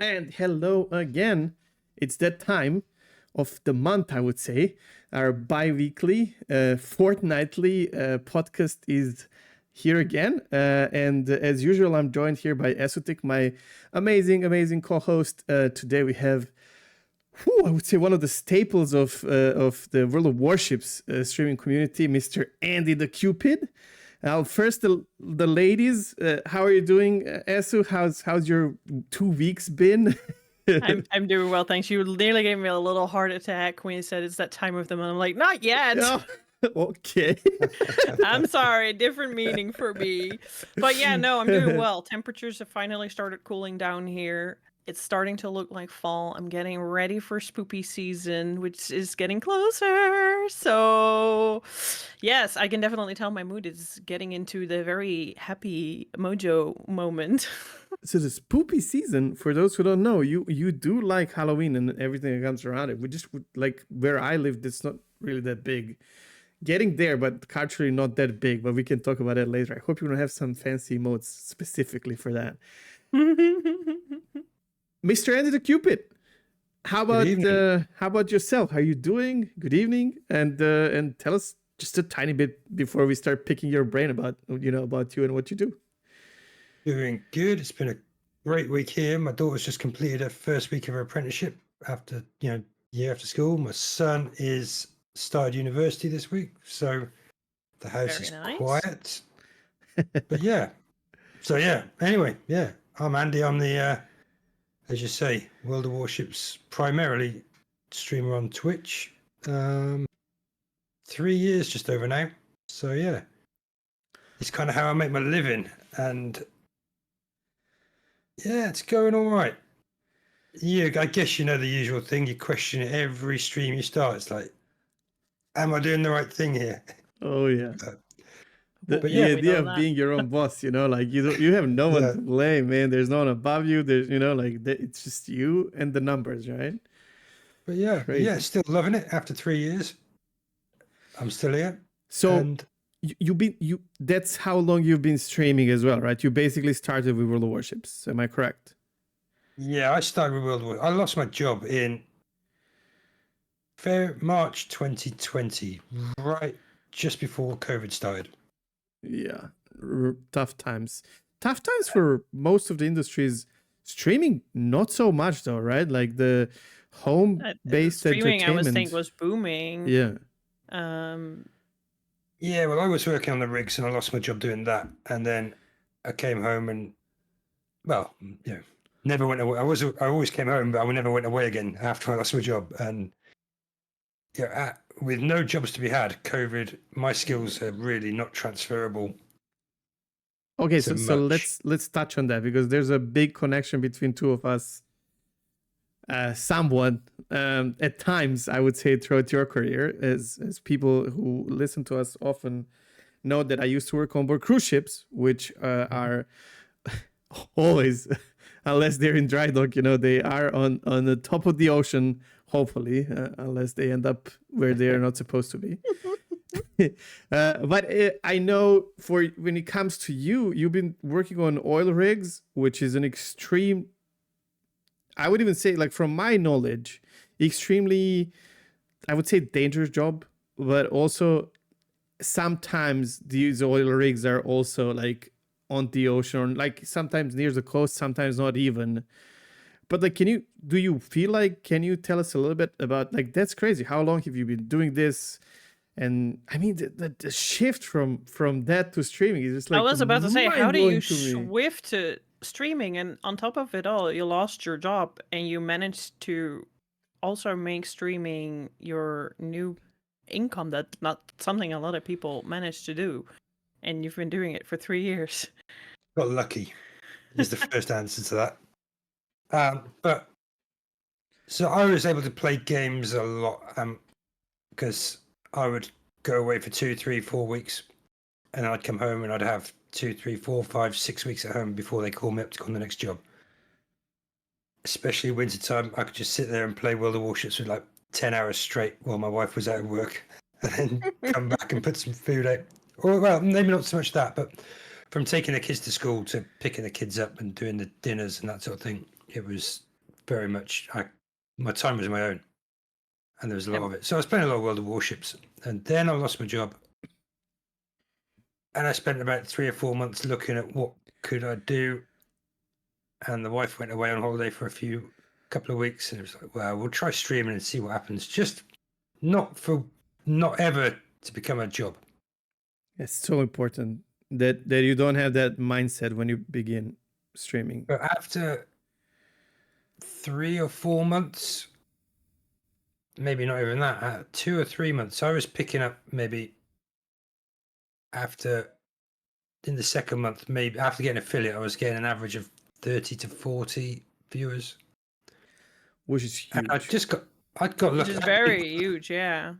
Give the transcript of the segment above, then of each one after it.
And hello again. It's that time of the month, I would say. Our bi-weekly, fortnightly podcast is here again. And as usual, I'm joined here by Esutick, my amazing co-host. Today we have, I would say, one of the staples of the World of Warships streaming community, Mr. AndyTheCupid. First, the ladies. How are you doing, Esu? How's your 2 weeks been? I'm doing well, thanks. You nearly gave me a little heart attack when you said it's that time of the month. I'm like, not yet. Oh, okay. I'm sorry, different meaning for me. But yeah, no, I'm doing well. Temperatures have finally started cooling down here. It's starting to look like fall. I'm getting ready for spoopy season, which is getting closer. So, yes, I can definitely tell my mood is getting into the very happy mojo moment. So the spoopy season, for those who don't know, you do like Halloween and everything that comes around it. We just like where I live, it's not really that big. Getting there, but culturally not that big. But we can talk about it later. I hope you don't have some fancy emotes specifically for that. Mr. AndyTheCupid, how about yourself? How are you doing? Good evening, and tell us just a tiny bit before we start picking your brain about you and what you do. Doing good. It's been a great week here. My daughter's just completed her first week of her apprenticeship after year after school. My son is started university this week, so the house Very is nice. quiet. But yeah, so yeah. Anyway, yeah, I'm Andy. I'm the as you say, World of Warships primarily streamer on Twitch. 3 years just over now. So yeah, it's kind of how I make my living, and yeah, it's going all right. Yeah, I guess you know the usual thing. You question it every stream you start. It's like, am I doing the right thing here? Oh yeah. But The yeah, idea of being your own boss, like you have no one to blame, man. There's no one above you. There's it's just you and the numbers, right? But yeah, Crazy. yeah, still loving it after 3 years. I'm still here. So that's how long you've been streaming as well, right? You basically started with World of Warships. Am I correct? Yeah, I started with World War. I lost my job in March 2020, right just before COVID started. Yeah, tough times. Tough times for most of the industries. Streaming, not so much though, right? Like the home-based streaming, entertainment. I would think was booming. Yeah. Yeah, well, I was working on the rigs and I lost my job doing that, and then I came home and, well, never went away. I always came home, but I never went away again after I lost my job. And with no jobs to be had, COVID, my skills are really not transferable. Okay, so let's touch on that, because there's a big connection between two of us. Somewhat at times, I would say, throughout your career, as people who listen to us often know that I used to work on board cruise ships, which are always, unless they're in dry dock, they are on the top of the ocean, hopefully, unless they end up where they are not supposed to be. But I know for when it comes to you've been working on oil rigs, which is an extreme, I would even say, like, from my knowledge, extremely, I would say, dangerous job. But also sometimes these oil rigs are also like on the ocean, or like sometimes near the coast, sometimes not even. But like, can you tell us a little bit about, like, that's crazy. How long have you been doing this? And I mean, the shift from that to streaming is just like, I was about to say, how do you shift to streaming? And on top of it all, you lost your job and you managed to also make streaming your new income. That's not something a lot of people manage to do. And you've been doing it for 3 years. Got lucky is the first answer to that. But so I was able to play games a lot because I would go away for 2, 3, 4 weeks, and I'd come home and I'd have 2, 3, 4, 5, 6 weeks at home before they call me up to go on the next job. Especially wintertime, I could just sit there and play World of Warships for like 10 hours straight while my wife was out of work, and then come back and put some food out. Or, well, maybe not so much that, but from taking the kids to school to picking the kids up and doing the dinners and that sort of thing, it was very much my time was my own, and there was a lot Yep. of it. So I was playing a lot of World of Warships, and then I lost my job, and I spent about 3 or 4 months looking at what could I do. And the wife went away on holiday for a couple of weeks, and it was like, well, we'll try streaming and see what happens. Just not ever to become a job. It's so important that you don't have that mindset when you begin streaming. But after 3 or 4 months, maybe not even that, 2 or 3 months, I was picking up maybe in the second month, maybe after getting affiliate, I was getting an average of 30 to 40 viewers. Which is huge. And I got lucky. Which is very huge, yeah.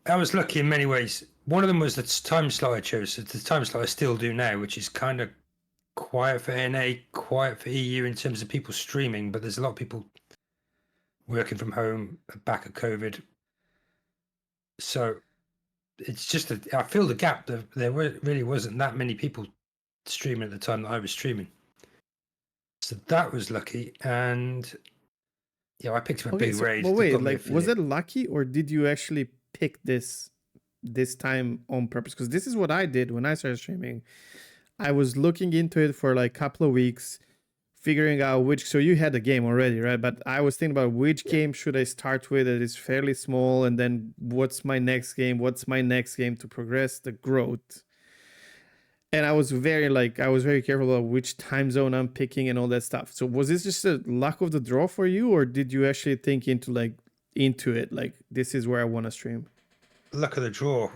I was lucky in many ways. One of them was the time slot I chose. So the time slot I still do now, which is kind of quiet for NA, quiet for EU in terms of people streaming, but there's a lot of people working from home, back of COVID. So it's just I feel the gap. There really wasn't that many people streaming at the time that I was streaming. So that was lucky, and yeah, I picked up a big raid. Well, wait, like, was it lucky, or did you actually pick this time on purpose? Because this is what I did when I started streaming. I was looking into it for like a couple of weeks, figuring out so you had the game already, right? But I was thinking about which game should I start with that is fairly small, and then what's my next game to progress the growth. And I was very careful about which time zone I'm picking and all that stuff. So was this just a luck of the draw for you, or did you actually think into it, like this is where I want to stream? Luck of the draw.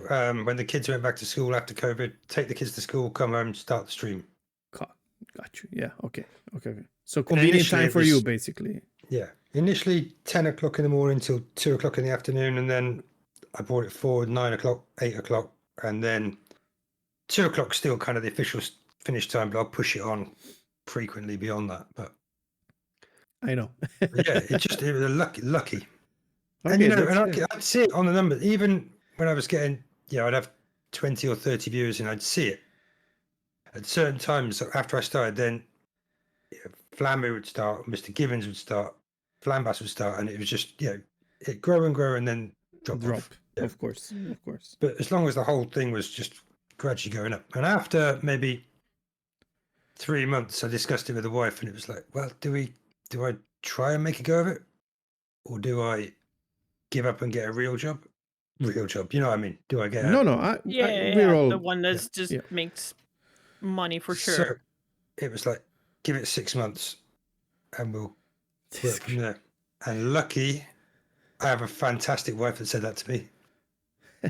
When the kids went back to school after COVID, take the kids to school, come home, start the stream. Got you. Yeah. Okay. So convenient time for you, basically. Yeah. Initially 10 o'clock in the morning till 2 o'clock in the afternoon, and then I brought it forward 9 o'clock, 8 o'clock, and then 2 o'clock still kind of the official finish time, but I'll push it on frequently beyond that. But I know. yeah, it was lucky. Okay, and I'd see it on the numbers. Even when I was getting, I'd have 20 or 30 viewers, and I'd see it at certain times after I started. Then Flammy would start, Mr. Givens would start, Flambas would start, and it was just it grow and grow, and then drop off. Yeah. Of course. But as long as the whole thing was just gradually going up, and after maybe 3 months, I discussed it with the wife, and it was like, well, do I try and make a go of it, or do I give up and get a real job? You know what I mean? Do I get no? We're all the one that just makes money for sure. So it was like, give it 6 months, and we'll work from there. And lucky, I have a fantastic wife that said that to me.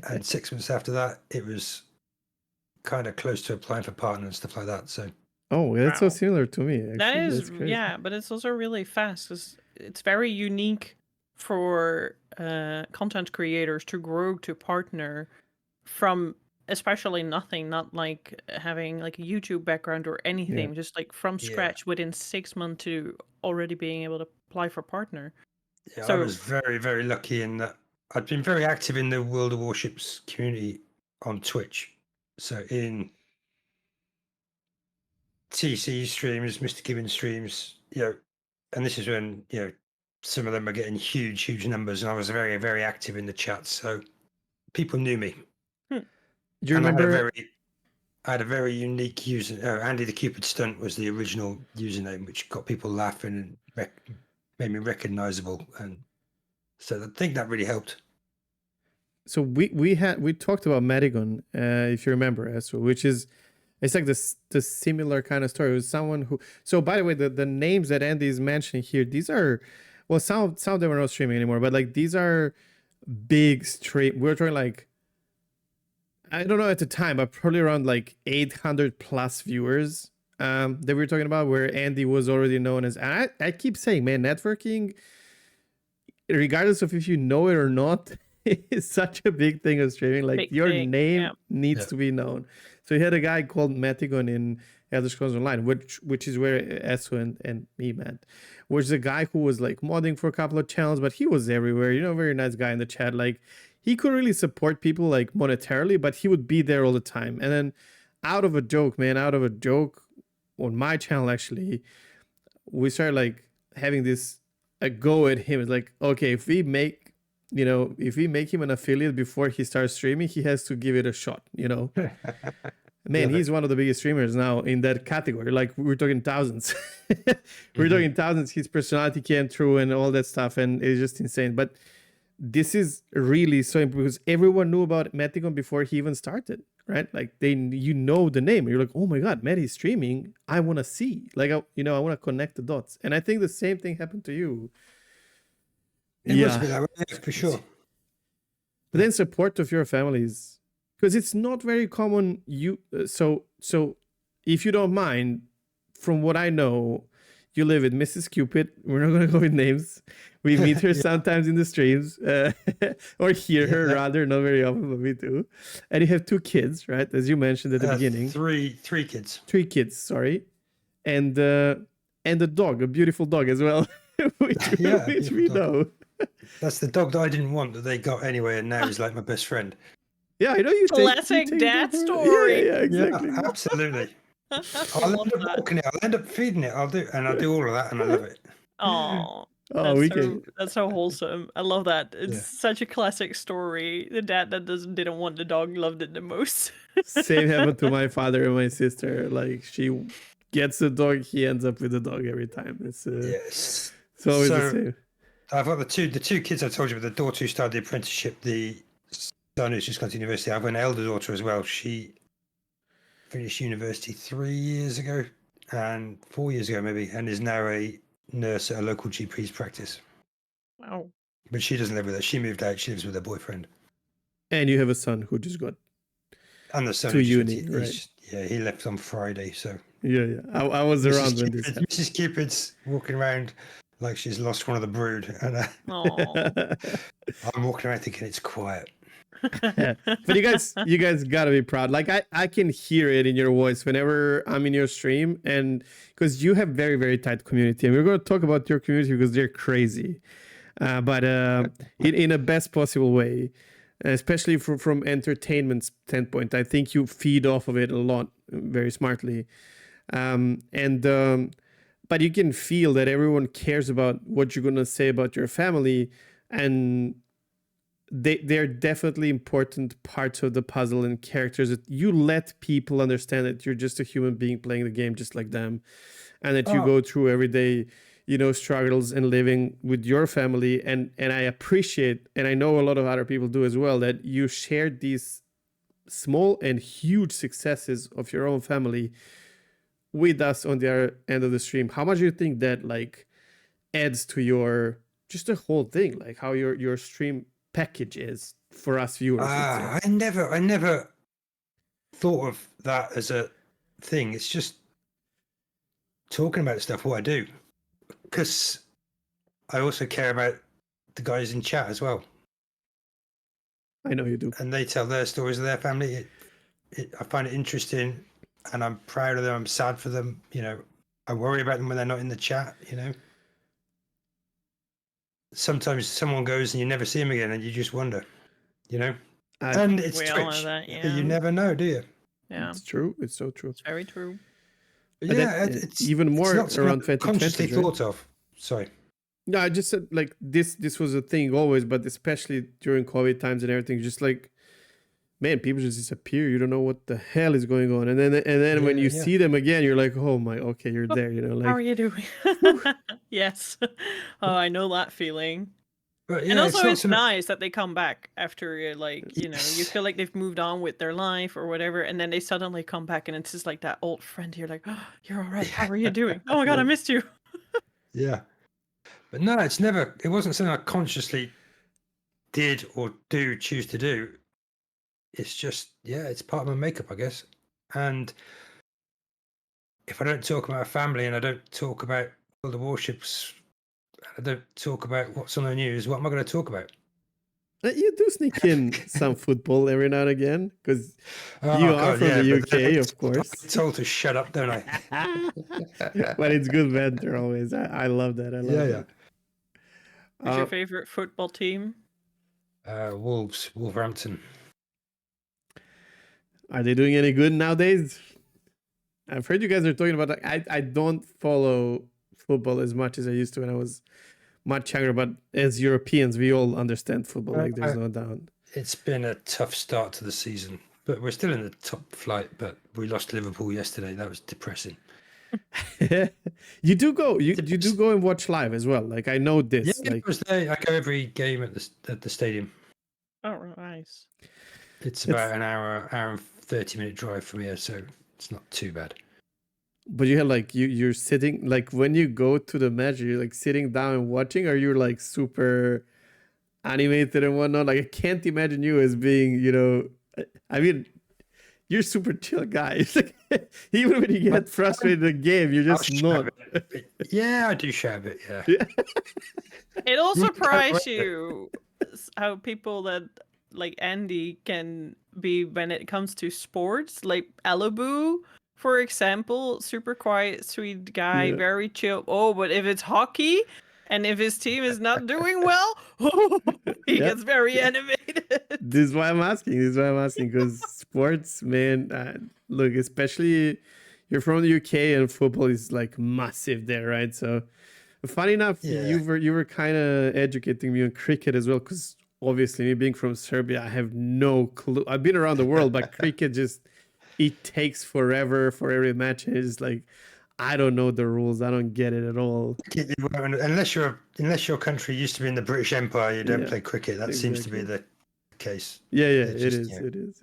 And 6 months after that, it was kind of close to applying for partner and stuff like that. So that's so similar to me. Actually. That is, but it's also really fast because it's very unique for content creators to grow to partner from especially nothing, not like having like a YouTube background or anything, just like from scratch within 6 months to already being able to apply for partner. Yeah, so I was very, very lucky in that I'd been very active in the World of Warships community on Twitch. So in TC streams, Mr. Gibbons streams, and this is when, some of them are getting huge numbers, and I was very, very active in the chat. So people knew me. Do you remember? I had a very unique user. AndyTheCupid stunt was the original username, which got people laughing and made me recognizable. And so I think that really helped. So we talked about Madigan, if you remember, which is, it's like the similar kind of story. It was someone who. So by the way, the names that Andy is mentioning here, these are, well, some of them are not streaming anymore, but like these are big stream. We're talking like, I don't know at the time, but probably around like 800 plus viewers that we were talking about, where Andy was already known as. And I keep saying, man, networking, regardless of if you know it or not, is such a big thing of streaming. Like your name needs to be known. So you had a guy called Matigon in Elder Scrolls Online, which is where Esu and me met, which is a guy who was like modding for a couple of channels, but he was everywhere. Very nice guy in the chat. Like he couldn't really support people like monetarily, but he would be there all the time. And then out of a joke on my channel, actually, we started like having this a go at him. It's like, okay, if we make him an affiliate before he starts streaming, he has to give it a shot. Man, he's one of the biggest streamers now in that category. Like, we're talking thousands. We're talking thousands. His personality came through and all that stuff, and it's just insane. But this is really so important because everyone knew about Meticon before he even started, right? Like, the name. You're like, oh my God, Matty's streaming. I want to see. Like, I want to connect the dots. And I think the same thing happened to you. It must be that way, for sure. But then support of your families, because it's not very common. So if you don't mind, from what I know, you live with Mrs. Cupid. We're not going to go with names. We meet her sometimes in the streams, or hear her rather, not very often, but we do. And you have 2 kids, right? As you mentioned at the beginning. Three kids. 3 kids, sorry. And a dog, a beautiful dog as well, which we know. That's the dog that I didn't want that they got anyway, and now he's like my best friend. Yeah, I know you. Classic dad story. Yeah, exactly. Yeah, absolutely. I'll end up walking it. I'll end up feeding it. I'll do all of that, and I love it. Oh, that's so wholesome. I love that. It's such a classic story. The dad that didn't want the dog loved it the most. Same happened to my father and my sister. Like, she gets the dog, he ends up with the dog every time. It's yes. It's always the same. I've got the two kids I told you, with the daughter who started the apprenticeship, the son who's just gone to university. I have an elder daughter as well. She finished university 3 years ago, and 4 years ago maybe, and is now a nurse at a local GP's practice. Wow. But she doesn't live with her. She moved out. She lives with her boyfriend. And you have a son who just got to uni, right? Yeah, he left on Friday, so. Yeah. I was around when this happened. Mrs. Cupid's walking around like she's lost one of the brood, and I'm walking around thinking it's quiet. But you guys gotta be proud. Like, I can hear it in your voice whenever I'm in your stream, and because you have very, very tight community, and we're going to talk about your community because they're crazy, but in a best possible way, especially from entertainment standpoint. I think you feed off of it a lot, very smartly, but you can feel that everyone cares about what you're going to say about your family, and they're definitely important parts of the puzzle and characters that you let people understand that you're just a human being playing the game just like them, and that you go through everyday, struggles and living with your family. And I appreciate, and I know a lot of other people do as well, that you shared these small and huge successes of your own family with us on the other end of the stream. How much do you think that like adds to your just the whole thing, like how your stream package is for us viewers? I never thought of that as a thing. It's just talking about stuff what I do, because I also care about the guys in chat as well. I know you do, and they tell their stories of their family. I find it interesting, and I'm proud of them. I'm sad for them. I worry about them when they're not in the chat. Sometimes someone goes and you never see them again, and you just wonder, and it's Twitch. You never know, do you? Yeah, it's true. It's so true. It's very true. Yeah, it's even more it's around 2020. Consciously thought of. Sorry. No, I just said like this was a thing always, but especially during COVID times and everything, just like, man, people just disappear. You don't know what the hell is going on, and then when you see them again, you're like, oh my, okay, you're there. Like, how are you doing? Yes. Oh, I know that feeling. But, and also, it's nice that they come back after, you feel like they've moved on with their life or whatever, and then they suddenly come back, and it's just like that old friend. You're like, oh, you're all right. How are you doing? Oh my God, I missed you. Yeah. But no, it wasn't something I consciously did or choose to do. It's just, it's part of my makeup, I guess. And if I don't talk about my family, and I don't talk about all the Warships, I don't talk about what's on the news, what am I going to talk about? You do sneak in some football every now and again, because you are from the UK, of course. I'm told to shut up, don't I? But it's good banter always. I love that. I love that. What's your favorite football team? Wolverhampton. Are they doing any good nowadays? I've heard you guys are talking about. I don't follow football as much as I used to when I was much younger. But as Europeans, we all understand football. Like, there's no doubt. It's been a tough start to the season, but we're still in the top flight. But we lost to Liverpool yesterday. That was depressing. You do go and watch live as well. Like, I know this. Yeah, like, I go every game at the stadium. Oh, nice. It's about an hour and 30-minute drive from here, so it's not too bad. But you have like you're sitting, like when you go to the match, you're like sitting down and watching, or you're like super animated and whatnot. Like, I can't imagine you as being, I mean, you're super chill guy. Like, even when you get frustrated in a game, you're just not. Yeah, I do shout a bit. Yeah. It'll surprise you how people that like Andy can be when it comes to sports. Like Alibu, for example, super quiet, sweet guy, Yeah. very chill. Oh, but if it's hockey and if his team is not doing well, he Yeah. gets very animated. This is why I'm asking. Because sports, man, look, especially you're from the UK and football is like massive there, right? So, funny enough, you were kind of educating me on cricket as well, because obviously, me being from Serbia, I have no clue. I've been around the world, but cricket it takes forever for every match. It's like, I don't know the rules. I don't get it at all. Unless your country used to be in the British Empire, you don't play cricket. That seems to be exactly. the case. Yeah, it is. It is.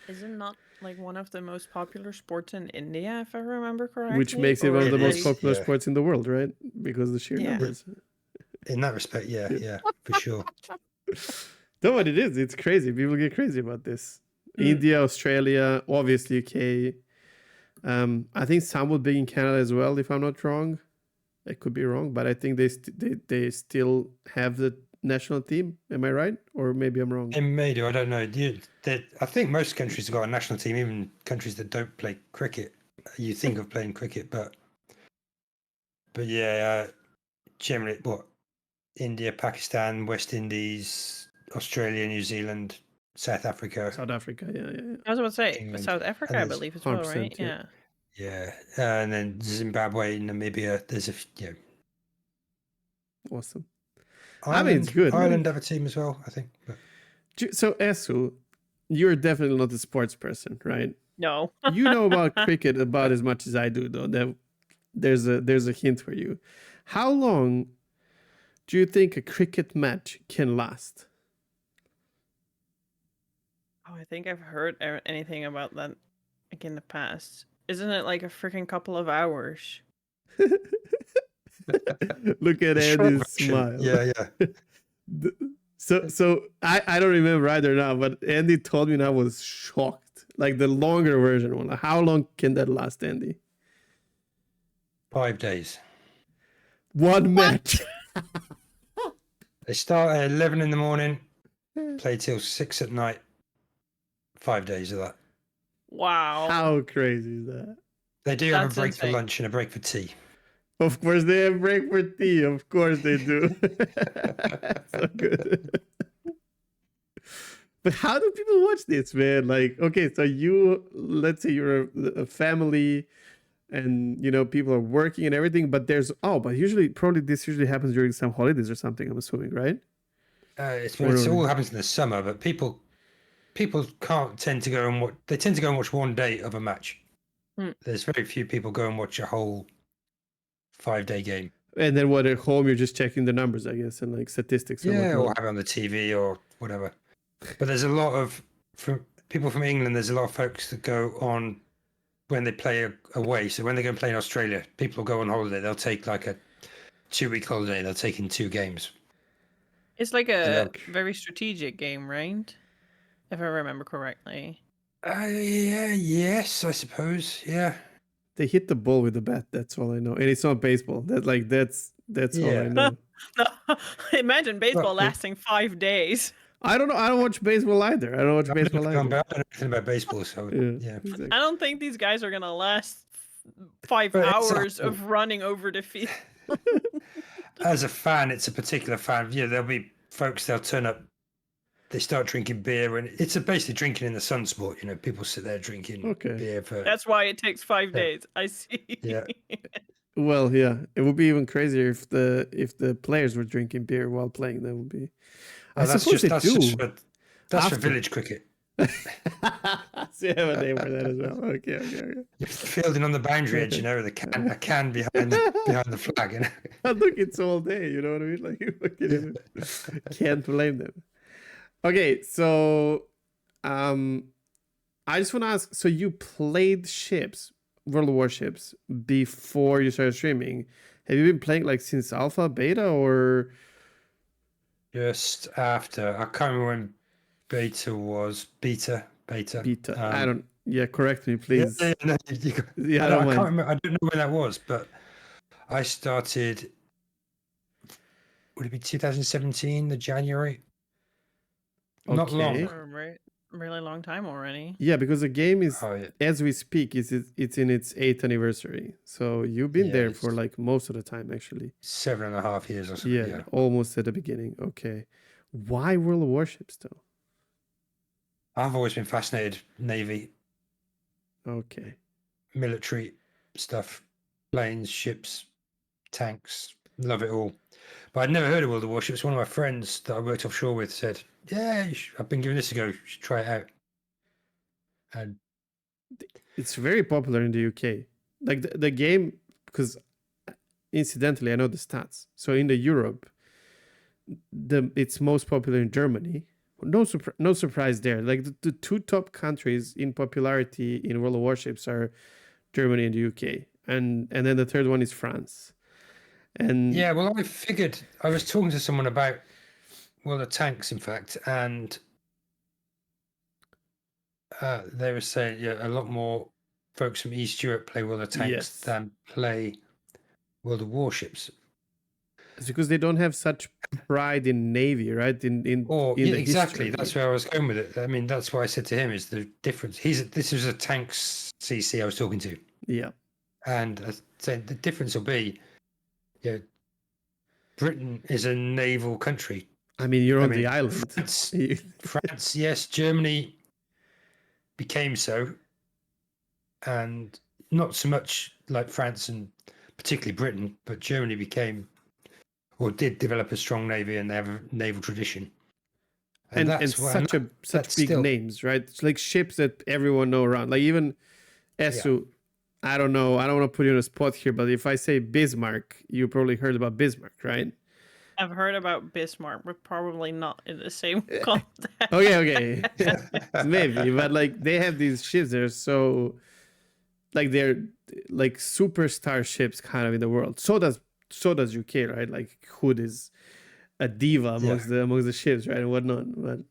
Is it not like one of the most popular sports in India, if I remember correctly? Which makes it Or one of the most like- popular sports in the world, right? Because of the sheer Yeah. numbers. In that respect, yeah, for sure. No, what it is. It's crazy. People get crazy about this. India, Australia, obviously UK. I think some would be in Canada as well, if I'm not wrong. I could be wrong, but I think they still have the national team. Am I right? Or maybe I'm wrong. They may do. I don't know. I think most countries have got a national team, even countries that don't play cricket. You think of playing cricket, but yeah, generally, India, Pakistan, West Indies, Australia, New Zealand, South Africa. South Africa, yeah. I was about to say England. South Africa, And I there's believe as well, 100%, right? yeah. Yeah. Yeah, and then Zimbabwe, Namibia. There's Awesome. Ireland, I mean, it's good. Ireland Like, have a team as well, I think. But so, Esu, you're definitely not a sports person, right? No. You know about cricket about as much as I do, though. There's a hint for you. How long do you think a cricket match can last? Oh, I think I've heard anything about that like in the past. Isn't it like a freaking couple of hours? Look at short Andy's version. smile. Yeah. So I don't remember either now, but Andy told me and I was shocked. Like the longer version one. Like, how long can that last, Andy? 5 days. One match. They start at 11 in the morning, play till 6 at night. 5 days of that. Wow. How crazy is that? They do have That's a break insane. for lunch and a break for tea. Of course they have break for tea. Of course they do. So good. But how do people watch this, man? Like, okay, so let's say you're a family and, people are working and everything, but this usually happens during some holidays or something, I'm assuming, right? It all happens in the summer, but people can't tend to go and watch. They tend to go and watch one day of a match. There's very few people go and watch a whole 5-day game. And then at home, you're just checking the numbers, I guess, and like statistics. And Yeah, or whatnot. have it on the TV or whatever. But there's a lot of people from England. There's a lot of folks that go on when they play away. So when they go and play in Australia, people will go on holiday. They'll take like a 2-week holiday. They'll take in 2 games. It's like a very strategic game, right? If I remember correctly. Yes, I suppose. Yeah. They hit the ball with the bat. That's all I know, and it's not baseball. That's all I know. Imagine baseball Well, lasting 5 days. I don't know. I don't watch baseball either. I don't watch baseball I don't either. know anything about baseball, so yeah. Exactly. I don't think these guys are gonna last 5 But hours of running over the field. As a fan, it's a particular fan. Yeah, there'll be folks. They'll turn up. They start drinking beer, and it's basically drinking in the sun sport. People sit there drinking beer for. That's why it takes 5 days. I see. Yeah. Well, yeah, it would be even crazier if the players were drinking beer while playing. That would be. I suppose they do That's for after. village cricket. So you have a name for that as well. Okay. You're fielding on the boundary edge, a can behind the flag. Look, it's all day. You know what I mean? Like, can't blame them. Okay, so I just want to ask. So you played ships, World of Warships, before you started streaming. Have you been playing like since alpha, beta, or just after? I can't remember when beta was. Beta. I don't. Yeah, correct me, please. Yeah, no, I can't remember. I don't know when that was, but I started. Would it be 2017, the January? Not long. Right. Really long time already. Yeah, because the game is, as we speak, it's in its 8th anniversary. So you've been there for like most of the time, actually. 7.5 years or so. Yeah, almost at the beginning. Okay. Why World of Warships, though? I've always been fascinated Navy. Okay. Military stuff, planes, ships, tanks, love it all. But I'd never heard of World of Warships. One of my friends that I worked offshore with said, "Yeah, I've been giving this a go. You should try it out." And it's very popular in the UK. Like the game, because incidentally, I know the stats. So in the Europe, it's most popular in Germany. No surprise there. Like the two top countries in popularity in World of Warships are Germany and the UK, and then the third one is France. And yeah, well, I figured I was talking to someone about World of Tanks, in fact, and they were saying a lot more folks from East Europe play World of Tanks than play World of Warships. It's because they don't have such pride in Navy, right? In exactly. That's where I was going with it. I mean, that's what I said to him is the difference. This was a tanks CC I was talking to. Yeah. And I said the difference will be, Britain is a naval country. I mean, you're on the island. France, yes. Germany became so, and not so much like France and particularly Britain, but Germany became or did develop a strong navy, and they have a naval tradition. And such big names, right? It's like ships that everyone know around. Like even Esu, I don't know. I don't want to put you on a spot here, but if I say Bismarck, you probably heard about Bismarck, right? I've heard about Bismarck, but probably not in the same context. Okay. Maybe, but like they have these ships that are so like they're like superstar ships kind of in the world. So does UK, right? Like Hood is a diva amongst the ships, right, and whatnot.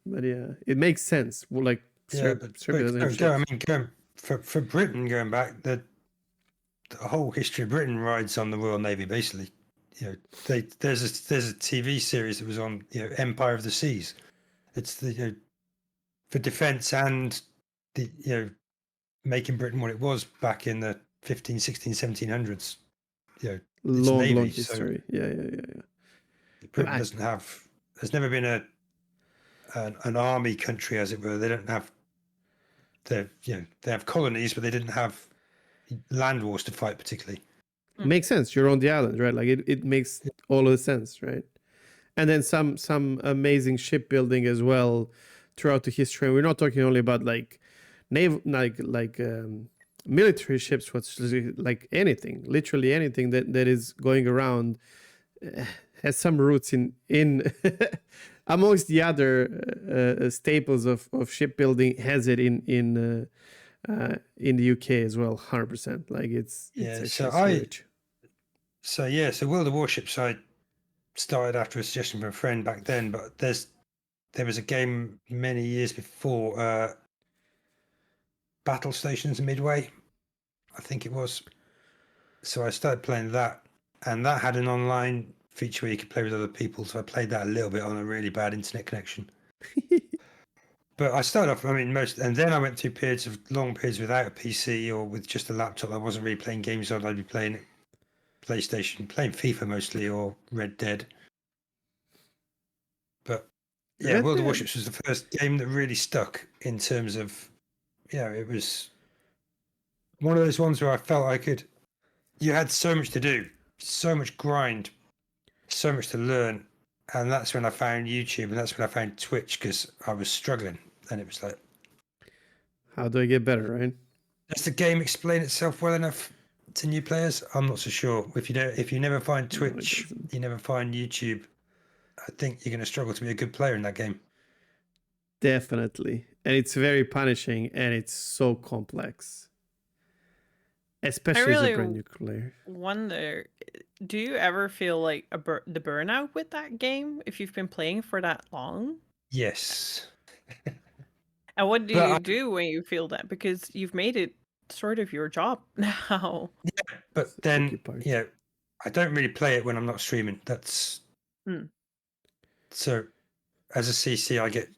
But yeah, it makes sense. Well, like Serbia doesn't have ships. I mean, for Britain, going back, the whole history of Britain rides on the Royal Navy. Basically, there's a TV series that was on Empire of the Seas. It's the for defence and the making Britain what it was back in the 15, 16, 1700s. Long history. So yeah. Britain doesn't have. There's never been an army country, as it were. They don't have. They have colonies, but they didn't have land wars to fight particularly. Makes sense. You're on the island, right? Like it makes all of the sense, right? And then some amazing shipbuilding as well throughout the history. And we're not talking only about like naval, like military ships, what's like anything, literally anything that is going around has some roots in amongst the other staples of shipbuilding, has it in the UK as well, 100%. Like it's so World of Warships I started after a suggestion from a friend back then, but there was a game many years before, Battle Stations Midway, I think it was. So I started playing that, and that had an online feature where you could play with other people. So I played that a little bit on a really bad internet connection. But I started off, and then I went through long periods without a PC or with just a laptop. I wasn't really playing games on. I'd be playing PlayStation, playing FIFA mostly, or Red Dead. But yeah, World of Warships was the first game that really stuck in terms of, it was one of those ones where I felt I could you had so much to do, so much grind, so much to learn. And that's when I found YouTube, and that's when I found Twitch, because I was struggling. And it was like, How do I get better, right? does the game explain itself well enough to new players? I'm not so sure. If you never find No, it Twitch, doesn't. you never find YouTube, I think you're going to struggle to be a good player in that game. Definitely. And it's very punishing and it's so complex. Especially as really a brand new player. wonder, do you ever feel like the burnout with that game if you've been playing for that long? Yes. And what do But you I- do when you feel that? Because you've made it sort of your job now. But It's the tricky then, part. yeah, I don't really play it when I'm not streaming. That's Hmm. so. As a CC, I get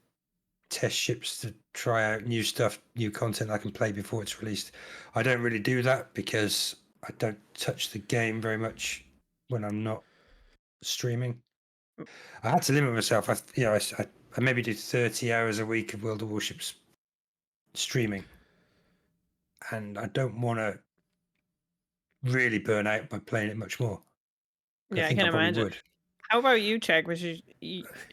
test ships to try out new stuff, new content I can play before it's released. I don't really do that because I don't touch the game very much when I'm not streaming. I had to limit myself. I maybe do 30 hours a week of World of Warships streaming, and I don't want to really burn out by playing it much more. Yeah, I think can I probably imagine. would. How about you, Cheg? Was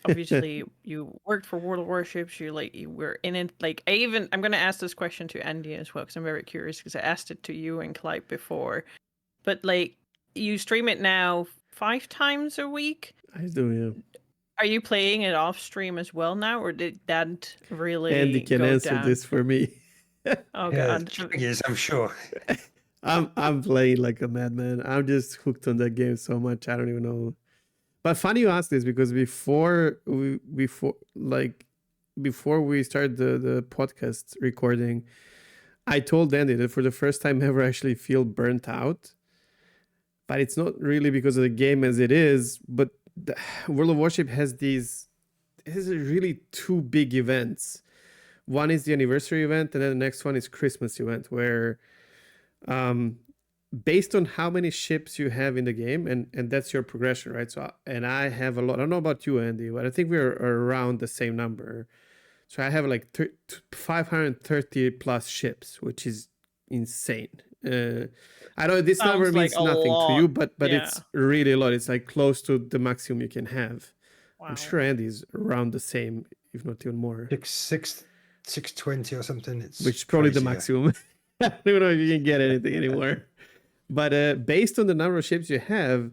obviously you worked for World of Warships. You were in it. Like I'm gonna ask this question to Andy as well because I'm very curious because I asked it to you and Clyde before. But like you stream it now 5 times a week. I do, yeah. Are you playing it off stream as well now, or did that really Andy can go answer down? this for me. Oh Yeah, god. the trick is, I'm sure. I'm playing like a madman. I'm just hooked on that game so much. I don't even know. But funny you ask this because before we started the podcast recording, I told Andy that for the first time ever I actually feel burnt out. But it's not really because of the game as it is, but World of Warship has really two big events. One is the anniversary event, and then the next one is Christmas event, where based on how many ships you have in the game, and that's your progression, right? So, and I have a lot. I don't know about you, Andy, but I think we're around the same number. So I have like 530 plus ships, which is insane. I know this number Sounds means like a nothing to you, lot. but Yeah. it's really a lot. It's like close to the maximum you can have. Wow. I'm sure Andy's around the same, if not even more. 620 or something. It's Which is probably the crazy, yeah. maximum. I don't know if you can get anything anymore. But based on the number of ships you have,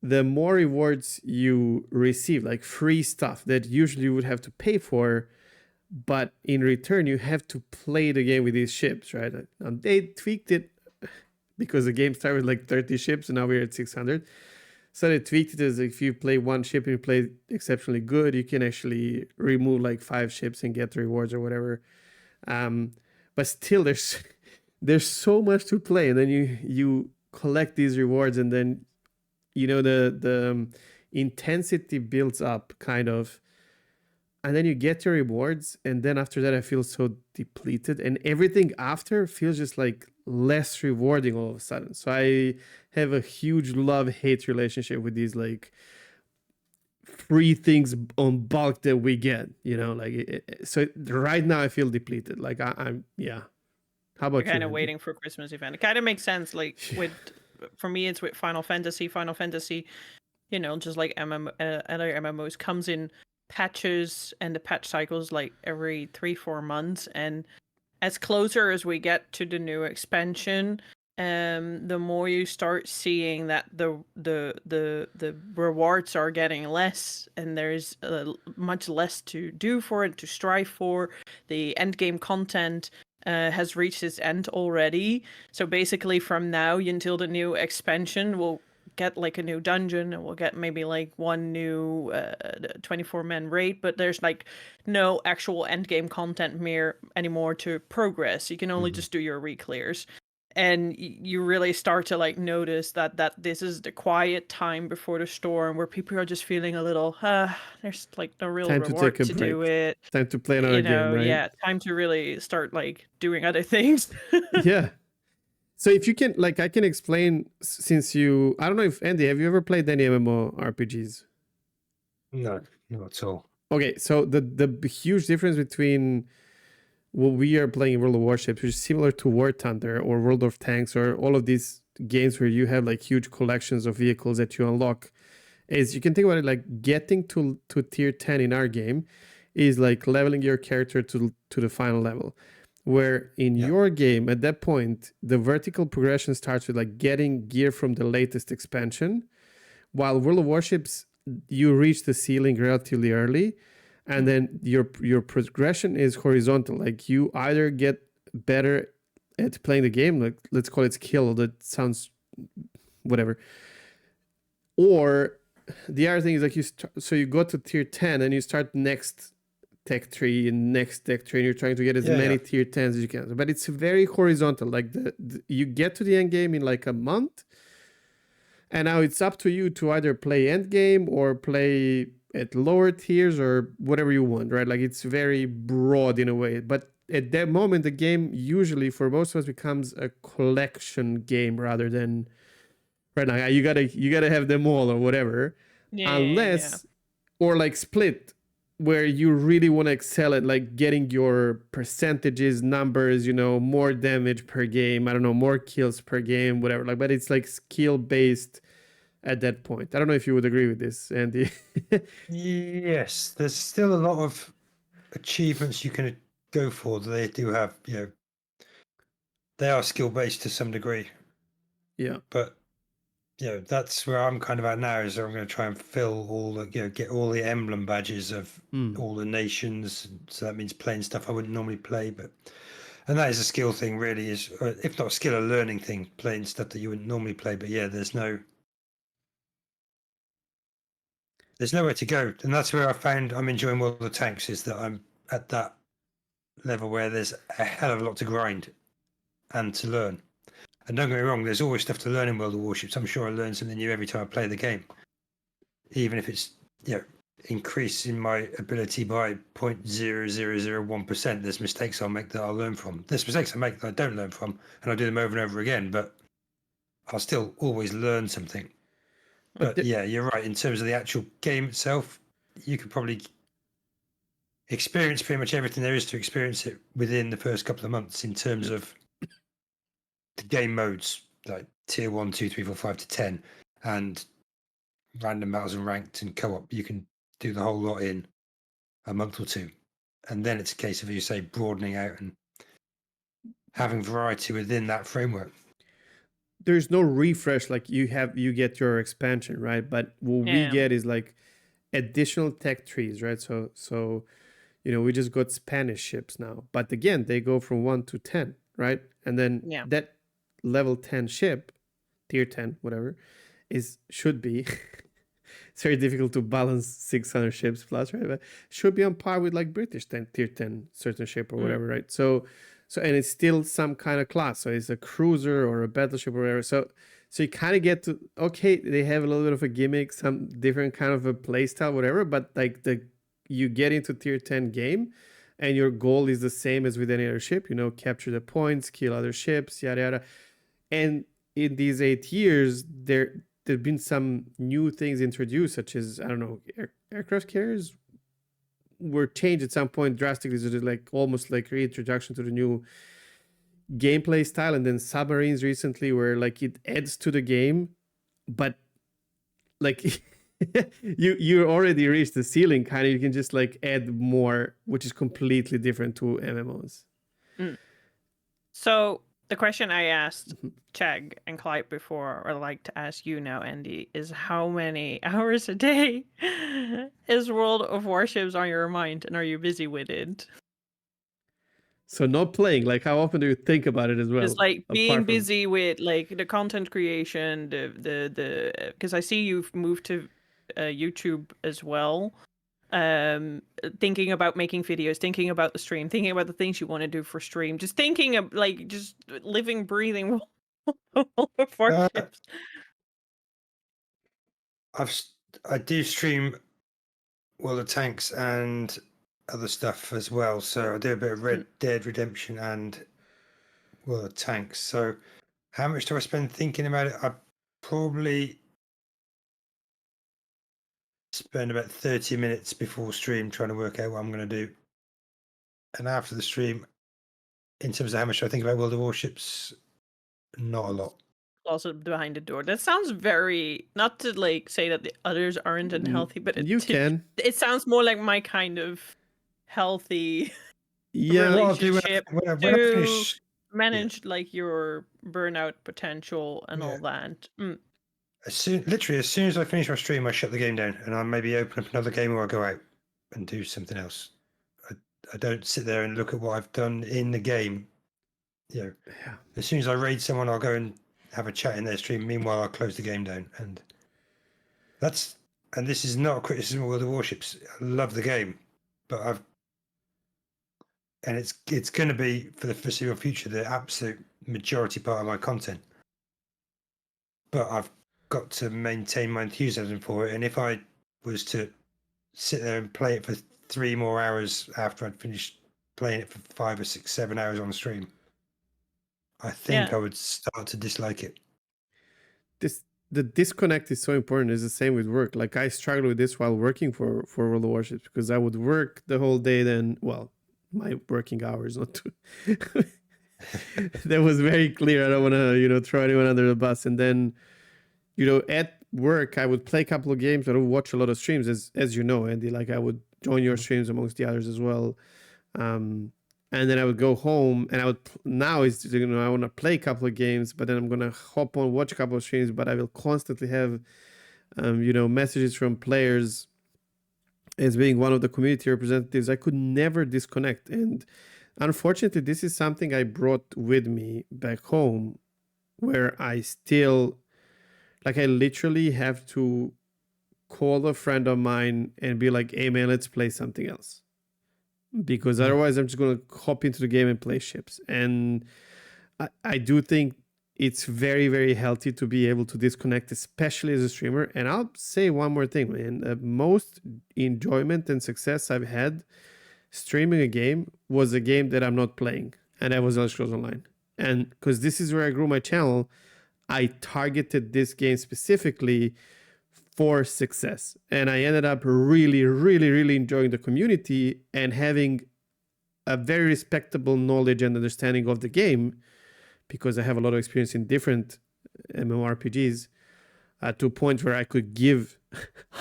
the more rewards you receive, like free stuff that usually you would have to pay for, but in return you have to play the game with these ships, right? They tweaked it because the game started with like 30 ships and now we're at 600. So they tweaked it as if you play one ship and you play exceptionally good, you can actually remove like 5 ships and get the rewards or whatever. But still, there's so much to play, and then you collect these rewards, and then the intensity builds up kind of, and then you get your rewards, and then after that I feel so depleted, and everything after feels just like less rewarding all of a sudden. So I have a huge love-hate relationship with these like free things on bulk that we get, so right now I feel depleted. Like I'm yeah. How about You're kind you, of Andy? waiting for Christmas event. It kind of makes sense. Like for me, it's with Final Fantasy. Final Fantasy, just like other MMOs, comes in patches, and the patch cycles like every 3-4 months. And as closer as we get to the new expansion, the more you start seeing that the rewards are getting less, and there's much less to do for it, to strive for. The end game content has reached its end already. So basically, from now until the new expansion, we'll get like a new dungeon, and we'll get maybe like one new 24-man raid, but there's like no actual end game content anymore to progress. You can only just do your re-clears. And you really start to like notice that this is the quiet time before the storm, where people are just feeling a little there's like no real Time to reward take a to do break. it. Time to play another game, right? Yeah, time to really start like doing other things. Yeah. So if you can, like, I can explain, since I don't know if, Andy, have you ever played any MMO RPGs? No, not at all. Okay, so the huge difference between what we are playing in World of Warships, which is similar to War Thunder or World of Tanks or all of these games where you have like huge collections of vehicles that you unlock, is you can think about it like getting to tier 10 in our game is like leveling your character to the final level. Where in your game, at that point, the vertical progression starts with like getting gear from the latest expansion, while World of Warships, you reach the ceiling relatively early, and then your progression is horizontal. Like you either get better at playing the game, like let's call it skill, that sounds whatever, or the other thing is like so you go to tier 10 and you start next tech tree and next tech tree, and you're trying to get as many tier 10s as you can. But it's very horizontal. Like you get to the end game in like a month, and now it's up to you to either play end game or play at lower tiers or whatever you want, right? Like it's very broad in a way. But at that moment, the game usually for most of us becomes a collection game rather than right now. You gotta have them all or whatever, unless or like split, where you really want to excel at like getting your percentages, numbers, more damage per game, I don't know, more kills per game, whatever. Like, but it's like skill based at that point. I don't know if you would agree with this, Andy. Yes, there's still a lot of achievements you can go for. They do have, they are skill based to some degree. Yeah. But that's where I'm kind of at now, is I'm going to try and fill all the, get all the emblem badges of all the nations. So that means playing stuff I wouldn't normally play, and that is a skill thing, really, is if not a skill, a learning thing, playing stuff that you wouldn't normally play. But there's nowhere to go, and that's where I found I'm enjoying World of Tanks, is that I'm at that level where there's a hell of a lot to grind and to learn. And don't get me wrong, there's always stuff to learn in World of Warships. I'm sure I learn something new every time I play the game, even if it's increasing my ability by 0.0001%. There's mistakes I'll make that I'll learn from. There's mistakes I make that I don't learn from, and I do them over and over again. But I'll still always learn something. But you're right. In terms of the actual game itself, you could probably experience pretty much everything there is to experience it within the first couple of months in terms of the game modes, like tier 1, 2, 3, 4, 5 to 10, and random battles and ranked and co-op. You can do the whole lot in a month or two, and then it's a case of, you say, broadening out and having variety within that framework. There's no refresh like you get your expansion, right? But what we get is like additional tech trees, right? So we just got Spanish ships now, but again, they go from 1 to 10, right? And then that level 10 ship, tier 10, whatever, should be it's very difficult to balance 600 ships plus, right? But should be on par with like British tier 10 certain ship or whatever, right? So and it's still some kind of class. So it's a cruiser or a battleship or whatever. So you kind of get to, they have a little bit of a gimmick, some different kind of a play style, whatever, but like you get into tier 10 game and your goal is the same as with any other ship, capture the points, kill other ships, yada, yada. And in these 8 years, there've been some new things introduced, such as, I don't know, aircraft carriers were changed at some point drastically, so like almost like reintroduction to the new gameplay style. And then submarines recently, where like it adds to the game, but like you already reached the ceiling, kind of. You can just like add more, which is completely different to MMOs. So the question I asked Cheg and Clyde before, or like to ask you now, Andy, is how many hours a day is World of Warships on your mind, and are you busy with it? So not playing, like how often do you think about it as well? It's like being busy with like the content creation, the because I see you've moved to YouTube as well. Thinking about making videos, thinking about the stream, thinking about the things you want to do for stream, just thinking of like just living, breathing Warships. I do stream World of Tanks and other stuff as well. So I do a bit of Dead Redemption and World of Tanks. So how much do I spend thinking about it? I probably spend about 30 minutes before stream trying to work out what I'm going to do. And after the stream, in terms of how much I think about World of Warships, not a lot. closet behind the door. That sounds very, not to like say that the others aren't unhealthy, but You can. it sounds more like my kind of healthy Yeah. What I'll do relationship when I to finish, manage like your burnout potential and Yeah. all that. literally as soon as I finish my stream, I shut the game down and I maybe open up another game or I go out and do something else. I don't sit there and look at what I've done in the game. You know, Yeah. as soon as I raid someone, I'll go and have a chat in their stream. Meanwhile, I'll close the game down. And this is not a criticism of World of Warships. I love the game, but it's going to be for the foreseeable future the absolute majority part of my content. But I've got to maintain my enthusiasm for it. And if I was to sit there and play it for 3 more hours after I'd finished playing it for 5 or 6, 7 hours on stream, I think I would start to dislike it. The disconnect is so important. It's the same with work. Like I struggled with this while working for World of Warships because I would work the whole day. Then, well, my working hours not too. That was very clear. I don't want to throw anyone under the bus. And then at work I would play a couple of games. I would watch a lot of streams, as you know, Andy. Like I would join your streams amongst the others as well. And then I would go home and I would now is I want to play a couple of games, but then I'm gonna hop on, watch a couple of streams, but I will constantly have messages from players as being one of the community representatives. I could never disconnect. And unfortunately, this is something I brought with me back home, where I still I literally have to call a friend of mine and be like, hey man, let's play something else. Because otherwise I'm just going to hop into the game and play ships. And I do think it's very, very healthy to be able to disconnect, especially as a streamer. And I'll say one more thing, man. The most enjoyment and success I've had streaming a game was a game that I'm not playing. And that was Elder Scrolls Online. And because this is where I grew my channel, I targeted this game specifically for success. And I ended up really, really, really enjoying the community and having a very respectable knowledge and understanding of the game, because I have a lot of experience in different MMORPGs, to a point where I could give,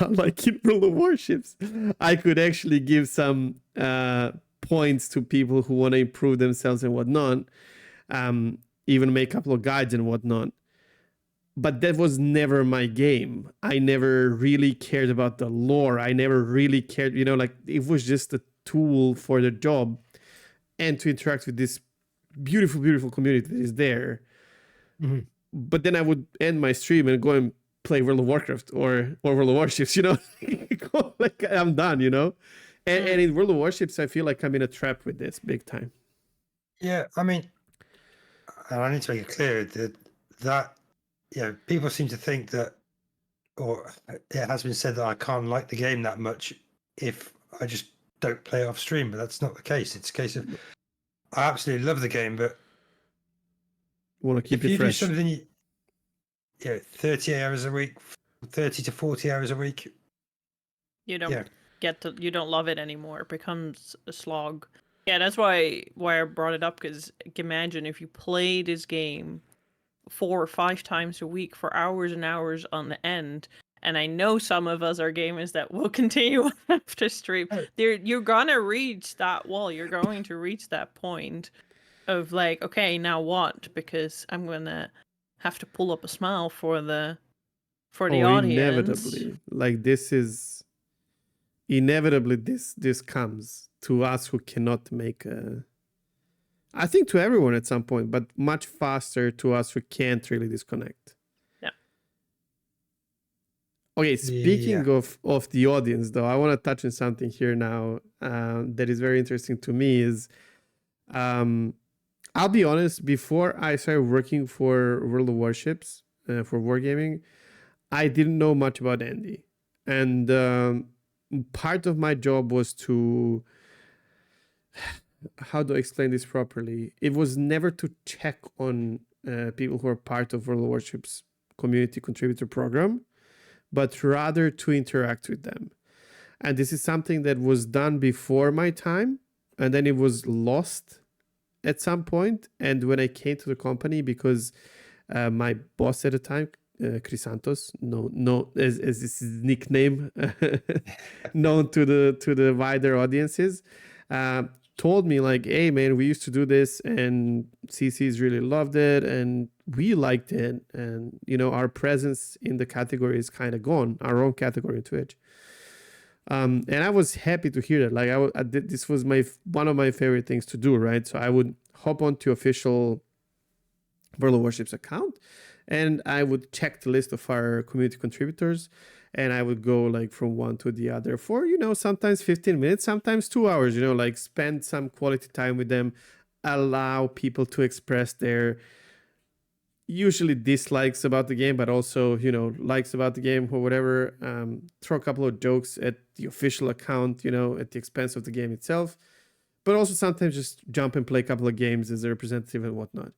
like in World of Warships, I could actually give some points to people who want to improve themselves and whatnot, even make a couple of guides and whatnot. But that was never my game. I never really cared about the lore. I never really cared, it was just a tool for the job and to interact with this beautiful, beautiful community that is there. Mm-hmm. But then I would end my stream and go and play World of Warcraft or World of Warships, like I'm done, And in World of Warships, I feel like I'm in a trap with this big time. Yeah, I mean, and I need to make it clear that people seem to think that, or it has been said that I can't like the game that much if I just don't play it off stream, but that's not the case. It's a case of I absolutely love the game, but want to keep it fresh. If you do something, 30 hours a week, 30 to 40 hours a week, you don't you don't love it anymore. It becomes a slog. Yeah, that's why I brought it up, because imagine if you play this game 4 or 5 times a week for hours and hours on the end. And I know some of us are gamers that will continue after stream. You're gonna reach that wall. You're going to reach that point of like, okay, now what? Because I'm gonna have to pull up a smile for the audience. Inevitably, like this is inevitably this comes to us who cannot make I think to everyone at some point, but much faster to us who can't really disconnect. Yeah. Okay, speaking of the audience, though, I want to touch on something here now that is very interesting to me. Is I'll be honest, before I started working for World of Warships, for Wargaming, I didn't know much about Andy. And part of my job was to... How do I explain this properly? It was never to check on people who are part of World of Warships community contributor program, but rather to interact with them. And this is something that was done before my time, and then it was lost at some point. And when I came to the company, because my boss at the time, Chrysantos, no, as this is nickname known to the wider audiences, told me like, hey man, we used to do this and CCs really loved it and we liked it, and our presence in the category is kind of gone, our own category in Twitch. And I was happy to hear that. Like I did, this was one of my favorite things to do, right? So I would hop onto official World of Warships account and I would check the list of our community contributors, and I would go like from one to the other for, sometimes 15 minutes, sometimes 2 hours, like spend some quality time with them, allow people to express their usually dislikes about the game, but also, likes about the game or whatever. Throw a couple of jokes at the official account, at the expense of the game itself, but also sometimes just jump and play a couple of games as a representative and whatnot.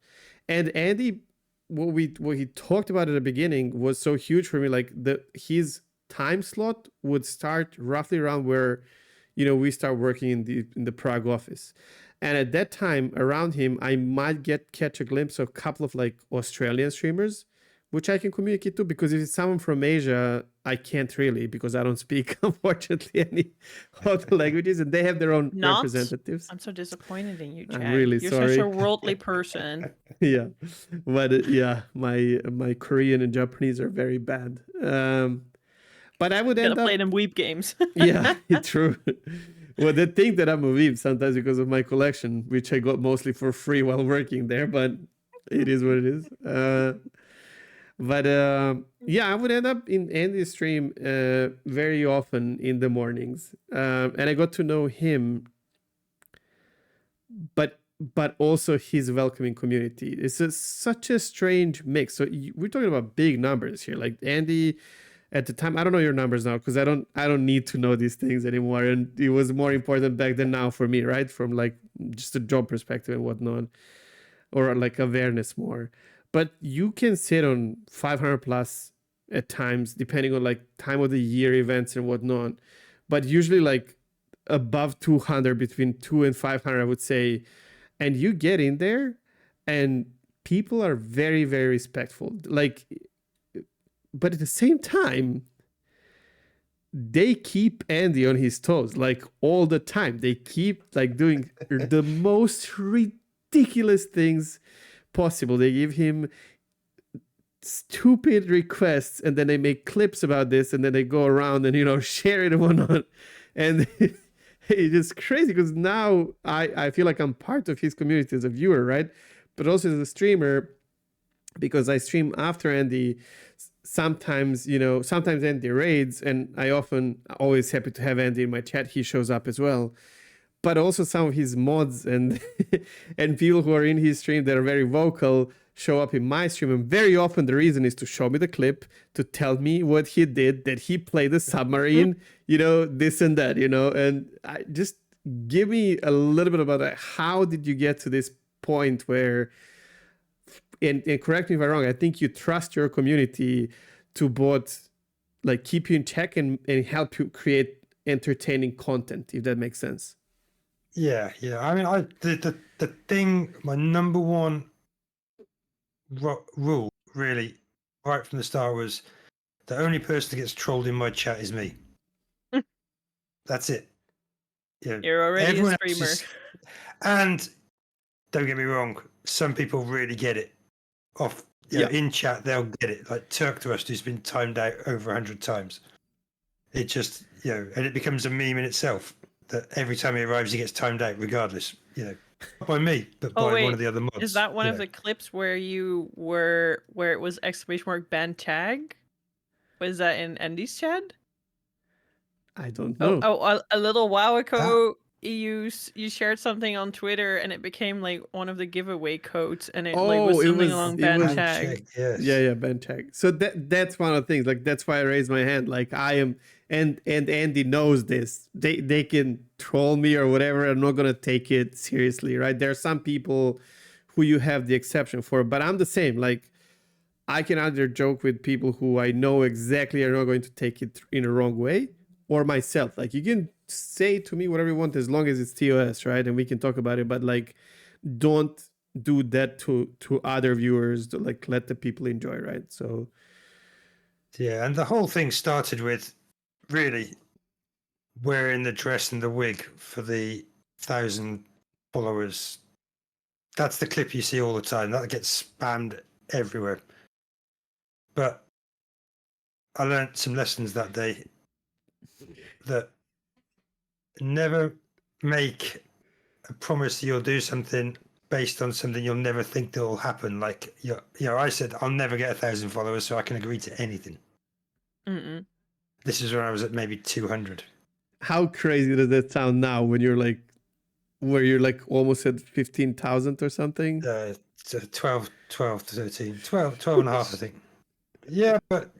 And Andy, what he talked about at the beginning was so huge for me. Like his time slot would start roughly around where, we start working in the Prague office. And at that time around him, I might catch a glimpse of a couple of like Australian streamers, which I can communicate to, because if it's someone from Asia, I can't really, because I don't speak, unfortunately, any other languages, and they have their own representatives. I'm so disappointed in you, Chad. I'm really You're sorry. such a worldly person. Yeah, but my Korean and Japanese are very bad. But I would end up play them weep games. Yeah, true. Well, the thing that I'm a weep sometimes because of my collection, which I got mostly for free while working there, but it is what it is. But I would end up in Andy's stream very often in the mornings, and I got to know him, but also his welcoming community. It's such a strange mix. So we're talking about big numbers here. Like Andy, at the time, I don't know your numbers now because I don't need to know these things anymore, and it was more important back then now for me, right? From like just a job perspective and whatnot, or like awareness more. But you can sit on 500 plus at times, depending on like time of the year events and whatnot. But usually like above 200, between 2 and 500, I would say. And you get in there and people are very, very respectful. Like, but at the same time, they keep Andy on his toes, like all the time. They keep like doing the most ridiculous things possible. They give him stupid requests and then they make clips about this and then they go around and share it and whatnot. And it's just crazy because now I feel like I'm part of his community as a viewer, right? But also as a streamer, because I stream after Andy. Sometimes Andy raids, and always happy to have Andy in my chat. He shows up as well. But also some of his mods and and people who are in his stream that are very vocal show up in my stream. And very often the reason is to show me the clip, to tell me what he did, that he played the submarine, this and that, and I just give me a little bit about that. How did you get to this point where, and correct me if I'm wrong, I think you trust your community to both like keep you in check and help you create entertaining content, if that makes sense. Yeah. I mean, the thing, my number one rule, really, right from the start, was the only person that gets trolled in my chat is me. That's it. You're already a streamer. And don't get me wrong, some people really get it. In chat, they'll get it. Like Turk to us, who's been timed out over 100 times. It just, and it becomes a meme in itself. That every time he arrives, he gets timed out, regardless. Not by me, but by one of the other mods. Is that one of the clips where where it was !ban tag? Was that in Andy's chat? I don't know. A little while ago, you shared something on Twitter, and it became like one of the giveaway codes, and it was something along ban tag. Yes. Yeah, ban tag. So that's one of the things. Like that's why I raised my hand. Like I am. And Andy knows this. They can troll me or whatever. I'm not gonna take it seriously, right? There are some people who you have the exception for, but I'm the same. Like I can either joke with people who I know exactly are not going to take it in a wrong way, or myself. Like you can say to me whatever you want as long as it's TOS, right? And we can talk about it. But like, don't do that to other viewers, to like let the people enjoy, right? So Yeah, and the whole thing started with really wearing the dress and the wig for the 1,000 followers. That's the clip you see all the time. That gets spammed everywhere. But I learned some lessons that day, that never make a promise you'll do something based on something you'll never think that will happen. Like, I said, I'll never get 1,000 followers, so I can agree to anything. Mm-mm. This is when I was at maybe 200. how crazy does that sound now when you're like, where you're like almost at 15,000 or something? 12 to 13, 12 and a half, I think. Yeah, but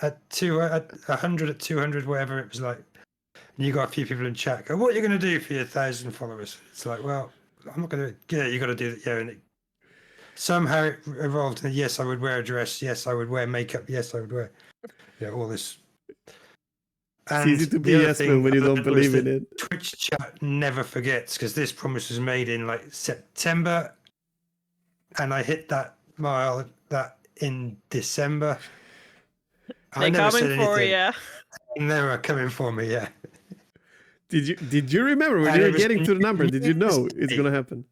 at 100, at 200, whatever, it was like, and you got a few people in chat go, what are you going to do for your 1,000 followers? It's like, well, I'm not going to, yeah, you got to do that. Yeah. And somehow it evolved. And yes, I would wear a dress. Yes, I would wear makeup. Yes, I would wear, all this. It's easy to be yes man when you don't believe in it. Twitch chat never forgets, because this promise was made in like September, and I hit that mile in December. They're coming for you. They were coming for me, yeah. Did you remember when you were getting to the number? Did you know it's gonna happen?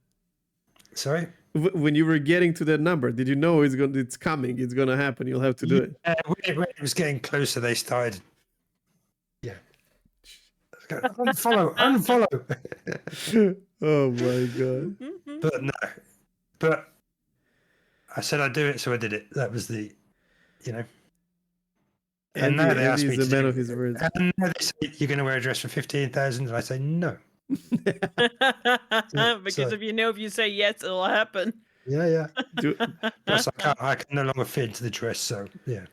Sorry? When you were getting to that number, did you know it's coming? It's gonna happen. You'll have to do it. When it was getting closer, they started. Yeah. Unfollow. Oh my god. But no. But I said I'd do it, so I did it. That was the. And now they ask me to man of his words. And now they say, you're going to wear a dress for 15,000, and I say no. Because if you say yes, it'll happen. Yeah. Plus, I can no longer fit into the dress, so yeah.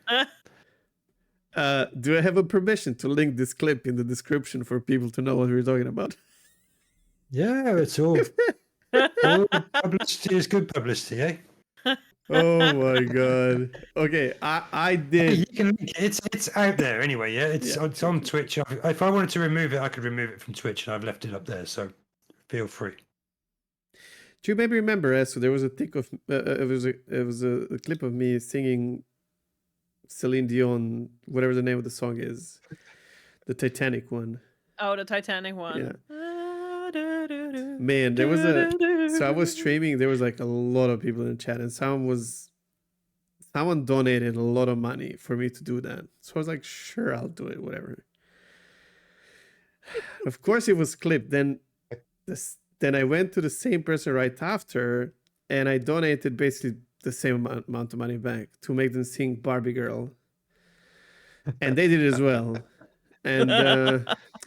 Do I have a permission to link this clip in the description for people to know what we're talking about? Yeah, it's all publicity is good publicity, eh? Oh my god. Okay, I did. You can link it. It's out there anyway. Yeah, it's on Twitch. If I wanted to remove it, I could remove it from Twitch, and I've left it up there. So feel free. Do you maybe remember? So there was a tick of it was a clip of me singing Celine Dion, whatever the name of the song is, the Titanic one. Oh, the Titanic one. Yeah. Man, there was so I was streaming. There was like a lot of people in the chat, and someone donated a lot of money for me to do that. So I was like, sure, I'll do it, whatever. Of course, it was clipped. Then I went to the same person right after, and I donated basically the same amount of money back to make them sing Barbie Girl, and they did it as well. And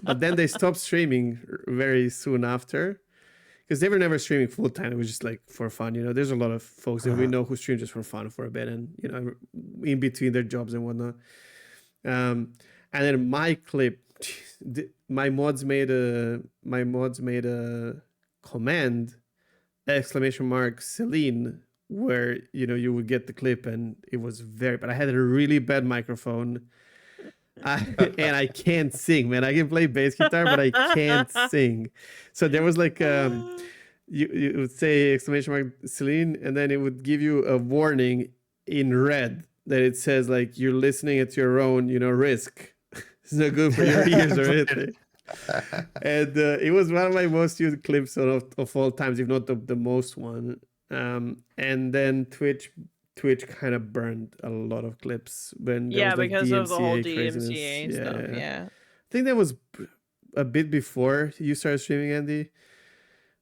but then they stopped streaming very soon after, because they were never streaming full time. It was just like for fun. There's a lot of folks that we know who stream just for fun for a bit, and in between their jobs and whatnot. And then my clip, my mods made a command !Celine, where you would get the clip, and it was but I had a really bad microphone. And I can't sing, man. I can play bass guitar, but I can't sing. So there was like you would say !Celine, and then it would give you a warning in red that it says like you're listening at your own risk. It's not good for your ears or anything. And it was one of my most used clips of all times, if not the most one. And then Twitch kind of burned a lot of clips when there was, like, because DMCA of the whole craziness. DMCA stuff. Yeah. I think that was a bit before you started streaming, Andy,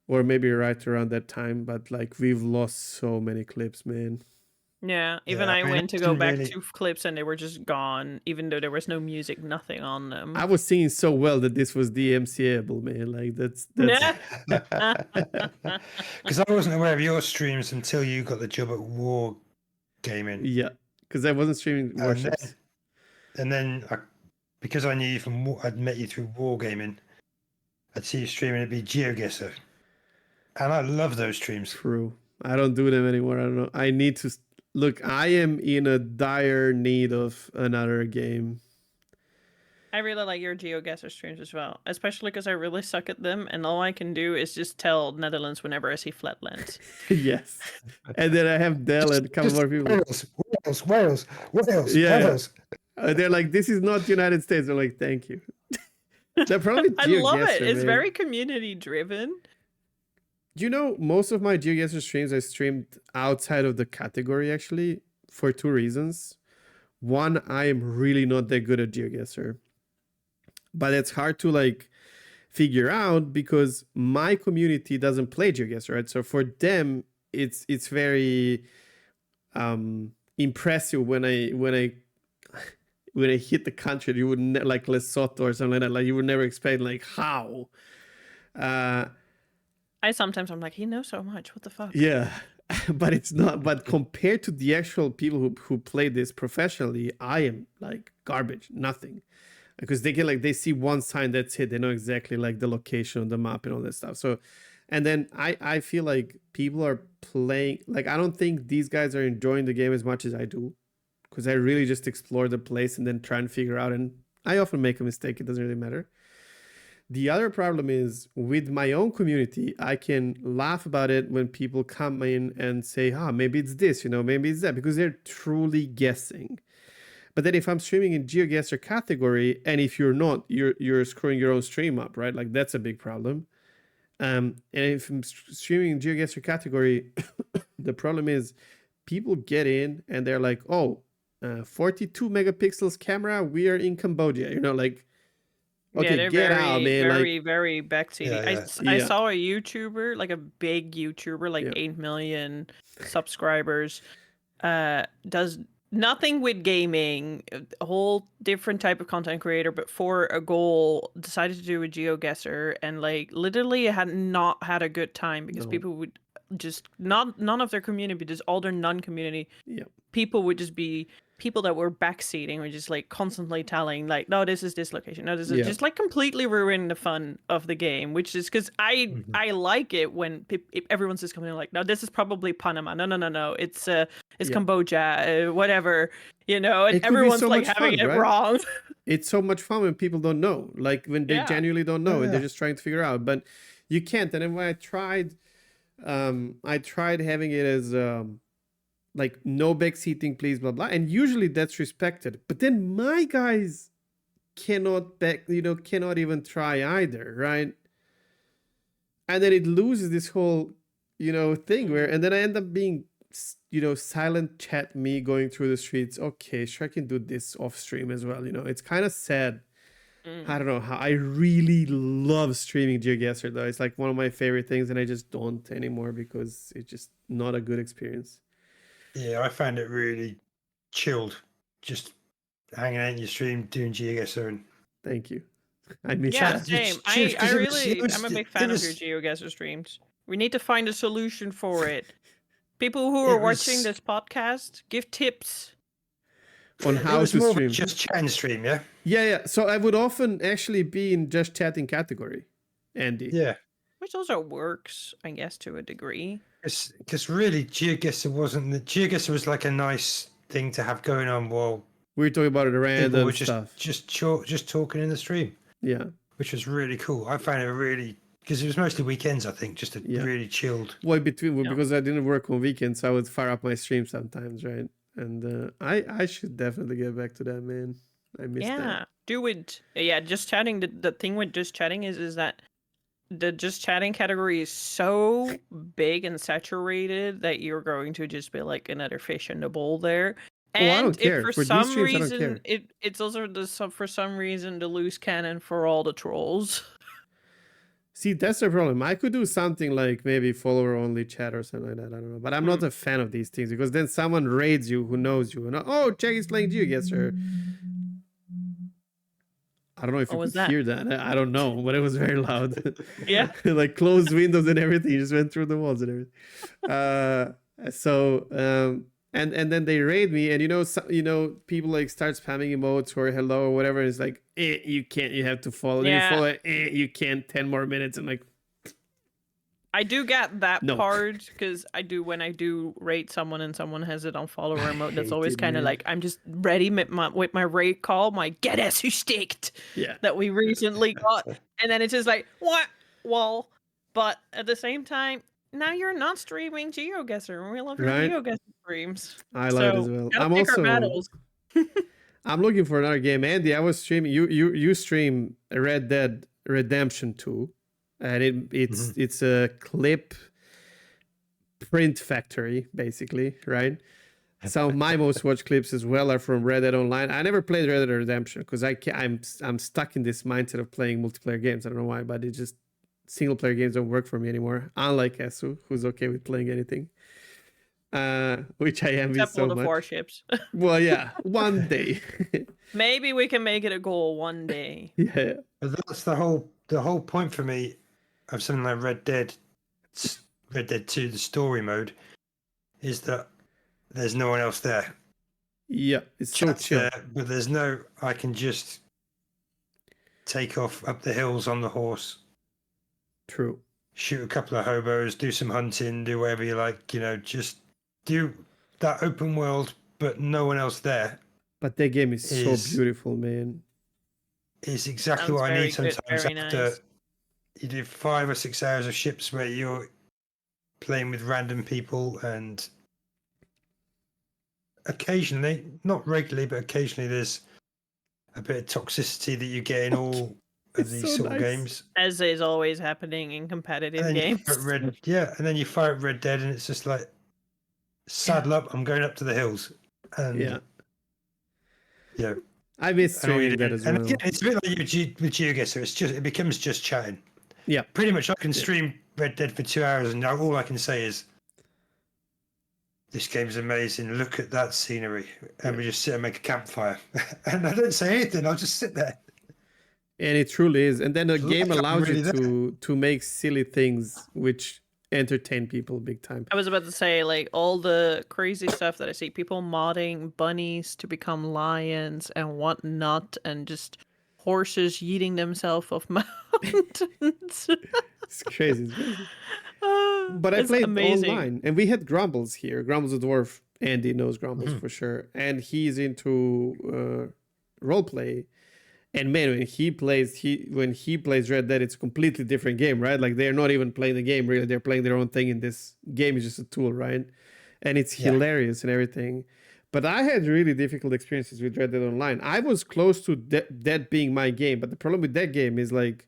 or maybe right around that time. But like, we've lost so many clips, man. Yeah, even I went to go back to clips and they were just gone, even though there was no music, nothing on them. I was singing so well that this was DMCA-able, man. Like that's because I wasn't aware of your streams until you got the job at War Gaming. Yeah, because I wasn't streaming Warships. And then because I knew you I'd met you through War Gaming, I'd see you streaming, it'd be GeoGuessr. And I love those streams. True. I don't do them anymore. I don't know. I need to look. I am in a dire need of another game. I really like your GeoGuessr streams as well, especially because I really suck at them, and all I can do is just tell Netherlands whenever I see flatlands. Yes. And then I have Dell and a couple more people. Wales. Yeah. They're like, this is not United States. They're like, thank you. The problem with I love it. GeoGuessr, It's man, very community driven. you know, most of my GeoGuessr streams I streamed outside of the category actually for two reasons. One, I am really not that good at GeoGuessr, but it's hard to like figure out because my community doesn't play GeoGuessr, right? So for them, it's very impressive when I when I hit the country you would like Lesotho or something like that. Like you would never expect like how. I'm like, he knows so much. What the fuck? Yeah, but it's not. But compared to the actual people who play this professionally, I am like garbage, nothing. Because they get like they see one sign, that's it. They know exactly like the location of the map and all that stuff. So, and then I feel like people are playing like I don't think these guys are enjoying the game as much as I do, because I really just explore the place and then try and figure out. And I often make a mistake. It doesn't really matter. The other problem is with my own community, I can laugh about it when people come in and say, maybe it's this, you know, maybe it's that, because they're truly guessing. But then if I'm streaming in GeoGuessr category, and if you're not, you're screwing your own stream up, right? Like that's a big problem. And if I'm streaming in GeoGuessr category, the problem is people get in and they're like, 42 megapixels camera, we are in Cambodia, you know, like, okay, they're get very, out, man. very, Like, very backseaty. I saw a YouTuber, like a big YouTuber, like 8 million subscribers, does nothing with gaming, a whole different type of content creator, but for a goal decided to do a GeoGuessr, and like literally had not had a good time because people would just none of their community, just all their non-community people would just be people that were backseating, were just like constantly telling like, no, this is this location, no, this is just like completely ruining the fun of the game, which is because I like it when everyone's just coming in like, no, this is probably Panama, no, it's Cambodia, whatever, you know, and everyone's so like having it wrong. It's so much fun when people don't know, like when they genuinely don't know and they're just trying to figure out, but you can't. And then when I tried having it as like no backseating, please, blah blah, and usually that's respected. But then my guys cannot even try either, right? And then it loses this whole thing where, and then I end up being silent chat me going through the streets. Okay, sure, I can do this off stream as well. It's kind of sad. I don't know how. I really love streaming GeoGuessr though. It's like one of my favorite things, and I just don't anymore because it's just not a good experience. Yeah, I found it really chilled, just hanging out in your stream doing GeoGuessr. And thank you. I miss that. Same. I'm a big fan of your GeoGuessr streams. We need to find a solution for it. People who are watching this podcast, give tips on how to stream. Just chatting stream, yeah. Yeah. So I would often actually be in just chatting category, Andy. Yeah. Which also works, I guess, to a degree. Because really, GeoGuessr was like a nice thing to have going on while we were talking about it random stuff. Just talking in the stream. Yeah. Which was really cool. I found it really, because it was mostly weekends, I think, just really chilled. Well, because I didn't work on weekends, so I would fire up my stream sometimes, right? And I should definitely get back to that, man. I missed that. Yeah, do it. Yeah, just chatting. The thing with just chatting is that the just chatting category is so big and saturated that you're going to just be like another fish in the bowl there. And I don't care. For some reason, it's also for some reason the loose cannon for all the trolls. See, that's the problem. I could do something like maybe follower only chat or something like that. I don't know. But I'm not a fan of these things because then someone raids you who knows you. And Cheg is playing GeoGuessr. I don't know if you could hear that. I don't know, but it was very loud. Yeah. Like closed windows and everything. You just went through the walls and everything. And then they raid me, and people like start spamming emotes or hello or whatever. And it's like, you can't. You have to follow. Yeah. You follow. You can't. 10 more minutes. And like, I do get that No. part because I do when I do rate someone and someone has it on follower mode. That's hate always it, kind of man. like I'm just ready with my rate call, my get Esutick Yeah. that we recently got, and then it's just like what? Well, but at the same time, now you're not streaming GeoGuessr, and we love your Right? GeoGuessr streams. I love it as So well. gotta I'm pick our also battles. I'm looking for another game. Andy, I was streaming you stream Red Dead Redemption 2. And it's a clip print factory, basically, right? Some of my most watched clips as well are from Red Dead Online. I never played Red Dead Redemption because I'm stuck in this mindset of playing multiplayer games. I don't know why, but it just single player games don't work for me anymore. Unlike Esu, who's okay with playing anything, which I envy Except so World of much. Warships. Well, yeah, one day. Maybe we can make it a goal one day. Yeah, But that's the whole point for me of something like Red Dead 2, the story mode, is that there's no one else there. yeah, it's so Chat's chill. there, but there's no. I can just take off up the hills on the horse, True. shoot a couple of hobos, do some hunting, do whatever you like. Just do that open world, but no one else there. But that game is so beautiful, man. Is exactly Sounds what I very need good, sometimes very after nice. you do 5 or 6 hours of ships where you're playing with random people, and occasionally, not regularly, but occasionally there's a bit of toxicity that you get in all of It's these so sort of nice. games. As is always happening in competitive And then games. and then you fire up Red Dead, and it's just like, saddle up, I'm going up to the hills. And yeah. I miss streaming that as well. And again, it's a bit like you with GeoGuessr. It becomes just chatting. Yeah. Pretty much, I can stream Red Dead for 2 hours, and all I can say is, "This game's amazing. Look at that scenery." And we just sit and make a campfire, and I don't say anything. I'll just sit there. And it truly is. And then the game I'm allows really you to make silly things which entertain people big time. I was about to say, like, all the crazy stuff that I see, people modding bunnies to become lions and whatnot, and just horses yeeting themselves off mountains. It's crazy. It's crazy. But I It's played amazing. online, and we had Grumbles here. Grumbles the dwarf. Andy knows Grumbles for sure, and he's into roleplay. And man, when he plays Red Dead, it's a completely different game, right? Like they're not even playing the game really; they're playing their own thing. In this game, is just a tool, right? And it's hilarious and everything. But I had really difficult experiences with Red Dead Online. I was close to that being my game, but the problem with that game is like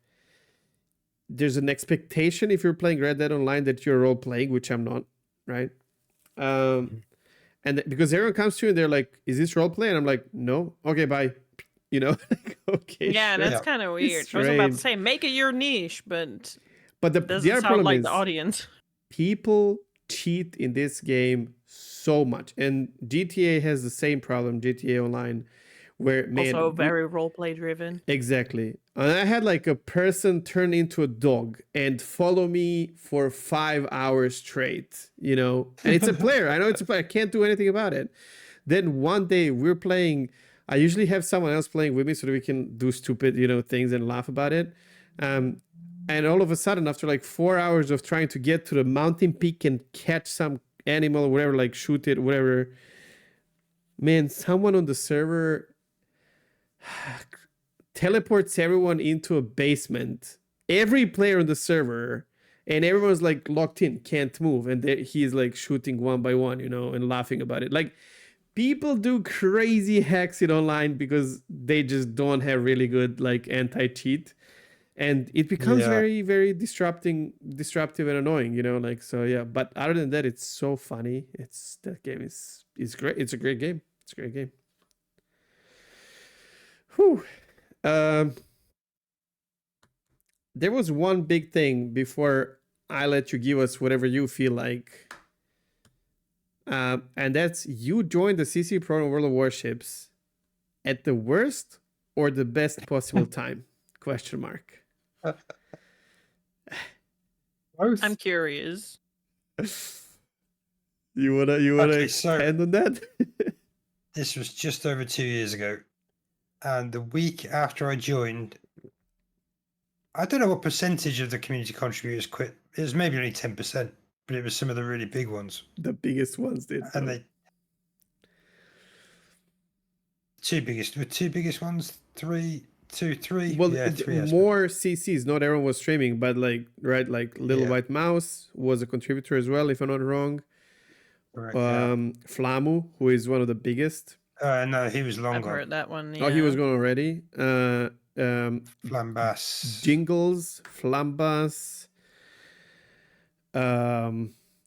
there's an expectation if you're playing Red Dead Online that you're role playing, which I'm not, right? And because everyone comes to you and they're like, "Is this role play?" And I'm like, "No." Okay, bye. Okay. Yeah, sure. that's kind of weird. It's I was about to strange. say, make it your niche, but But the doesn't other sound problem like is the audience. people cheat in this game so much, and GTA has the same problem. GTA Online, where man, Also very roleplay driven. exactly. And I had like a person turn into a dog and follow me for 5 hours straight, and it's a player. I know it's a player. I can't do anything about it. Then one day we're playing. I usually have someone else playing with me so that we can do stupid, things and laugh about it. And all of a sudden, after like 4 hours of trying to get to the mountain peak and catch some animal or whatever, like shoot it, whatever, man, someone on the server teleports everyone into a basement. Every player on the server, and everyone's like locked in, can't move. And he's like shooting one by one, and laughing about it. Like, people do crazy hacks in online because they just don't have really good like anti-cheat, and it becomes very, very disruptive and annoying. So yeah. But other than that, it's so funny. That game is great. It's a great game. It's a great game. Whew. There was one big thing before I let you give us whatever you feel like. And that's you joined the CC Pro in World of Warships at the worst or the best possible time? Question mark. I'm curious. You wanna expand on that? This was just over 2 years ago, and the week after I joined, I don't know what percentage of the community contributors quit. It was maybe only 10%, but it was some of the really big ones. The biggest ones did. And though. they two biggest ones, three. Well, yeah, three. I suppose. more CCs. Not everyone was streaming, but like Little Yeah. White Mouse was a contributor as well, if I'm not wrong. Correct, yeah. Flamu, who is one of the biggest. No, he was long I've gone. heard that one. Oh, he was yeah. gone already. Flambas. Jingles, Flambas.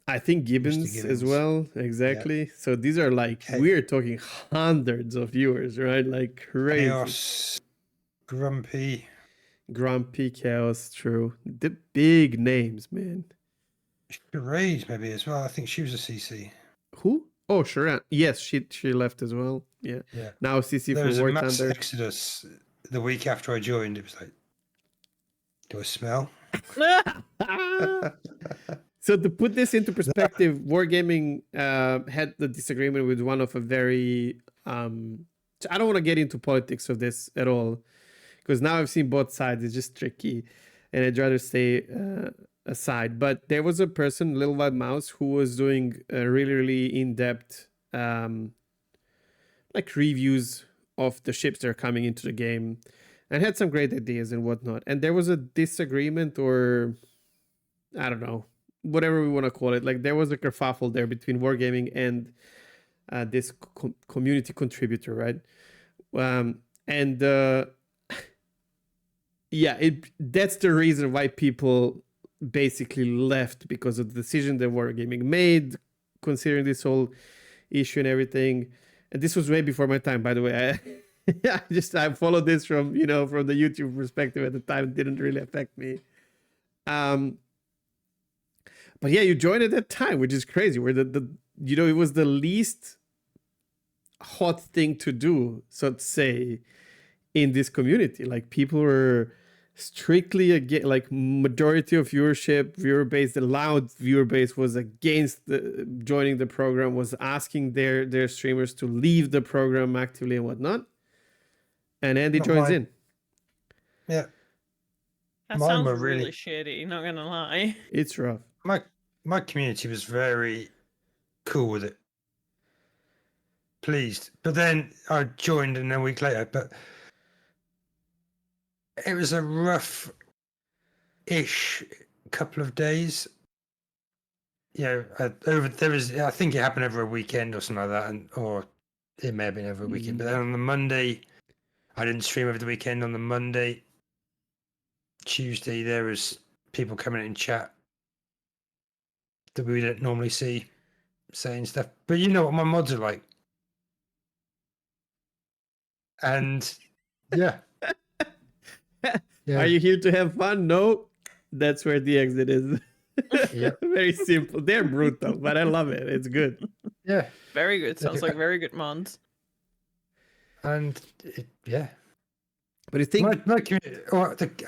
I think Gibbons as Gibbons. well. Exactly. So these are like we're talking hundreds of viewers, right? Like crazy. Chaos. Grumpy, Chaos, true. The big names, man. Charade maybe as well. I think she was a CC. Who? Oh, Sharan. Yes, she left as well. Yeah. Yeah. Now CC There for was a War mass Thunder. exodus the week after I joined. It was like, do I smell? So to put this into perspective, Wargaming had the disagreement with one of a very. I don't want to get into politics of this at all, because now I've seen both sides. It's just tricky, and I'd rather stay aside. But there was a person, Little White Mouse, who was doing really, really in-depth like reviews of the ships that are coming into the game, and had some great ideas and whatnot. And there was a disagreement, or I don't know, whatever we want to call it. Like there was a kerfuffle there between Wargaming and this community contributor, right? Yeah, that's the reason why people basically left, because of the decision that Wargaming made, considering this whole issue and everything. And this was way before my time, by the way. I followed this from from the YouTube perspective at the time. It didn't really affect me. But yeah, you joined at that time, which is crazy. Where it was the least hot thing to do, so to say, in this community. Like people were strictly against, like majority of viewer base, the loud viewer base was against joining the program, was asking their streamers to leave the program actively and whatnot. And Andy joins in. Yeah. That Mine sounds were really shitty, not gonna lie. It's rough. My community was very cool with it. Pleased. But then I joined and a week later, but it was a rough-ish couple of days. I think it happened over a weekend or something like that, or it may have been over a weekend. But then on the Monday, I didn't stream over the weekend. On the Monday, Tuesday, there was people coming in chat that we don't normally see saying stuff. But you know what my mods are like. And yeah. Are you here to have fun? No. That's where the exit is. Yep. Very simple. They're brutal, but I love it. It's good. Yeah. Very good. Sounds like very good mods. And yeah. But I think my community,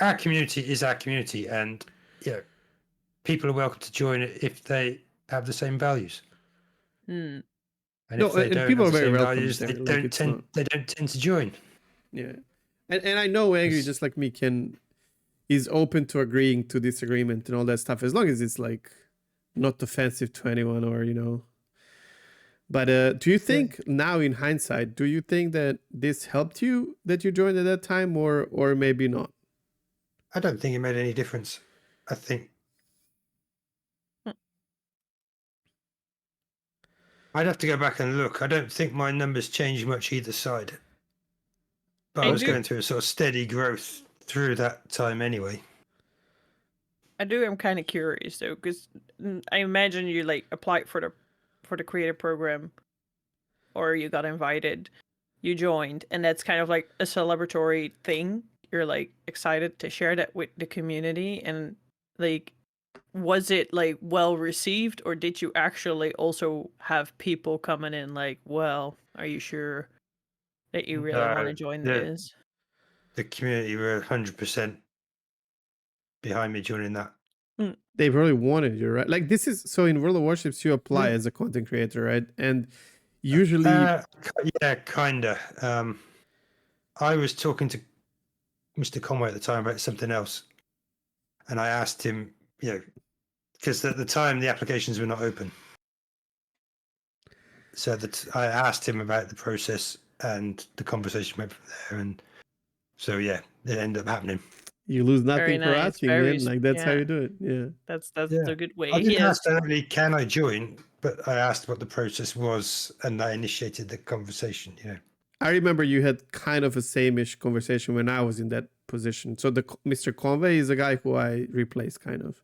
our community is our community, and people are welcome to join it if they have the same values. Hmm. And if they don't people have are the very same welcome values, there. they Like, don't tend to join. Yeah. And I know Angry, just like me, is open to agreeing to disagreement and all that stuff, as long as it's like not offensive to anyone, or But do you think now, in hindsight, do you think that this helped you, that you joined at that time, or maybe not? I don't think it made any difference. I think I'd have to go back and look. I don't think my numbers changed much either side. But I was going through a sort of steady growth through that time anyway. I'm kind of curious though, because I imagine you like applied for the creator program, or you got invited, you joined, and that's kind of like a celebratory thing. You're like excited to share that with the community, and like, was it like well received, or did you actually also have people coming in like, well, are you sure that you really want to join this? The community were 100% behind me joining that. They really wanted you, right? Like this is so in World of Warships, you apply as a content creator, right? And usually, yeah, kinda. I was talking to Mr. Conway at the time about something else, and I asked him, because at the time the applications were not open. So I asked him about the process, and the conversation went from there. And so, yeah, it ended up happening. You lose Very nothing for nice. asking, man. Like, that's how you do it. Yeah. That's Yeah. a good way. I didn't Yes. ask directly, can I join? But I asked what the process was, and I initiated the conversation. I remember you had kind of a same-ish conversation when I was in that position. So the Mr. Conway is a guy who I replaced, kind of.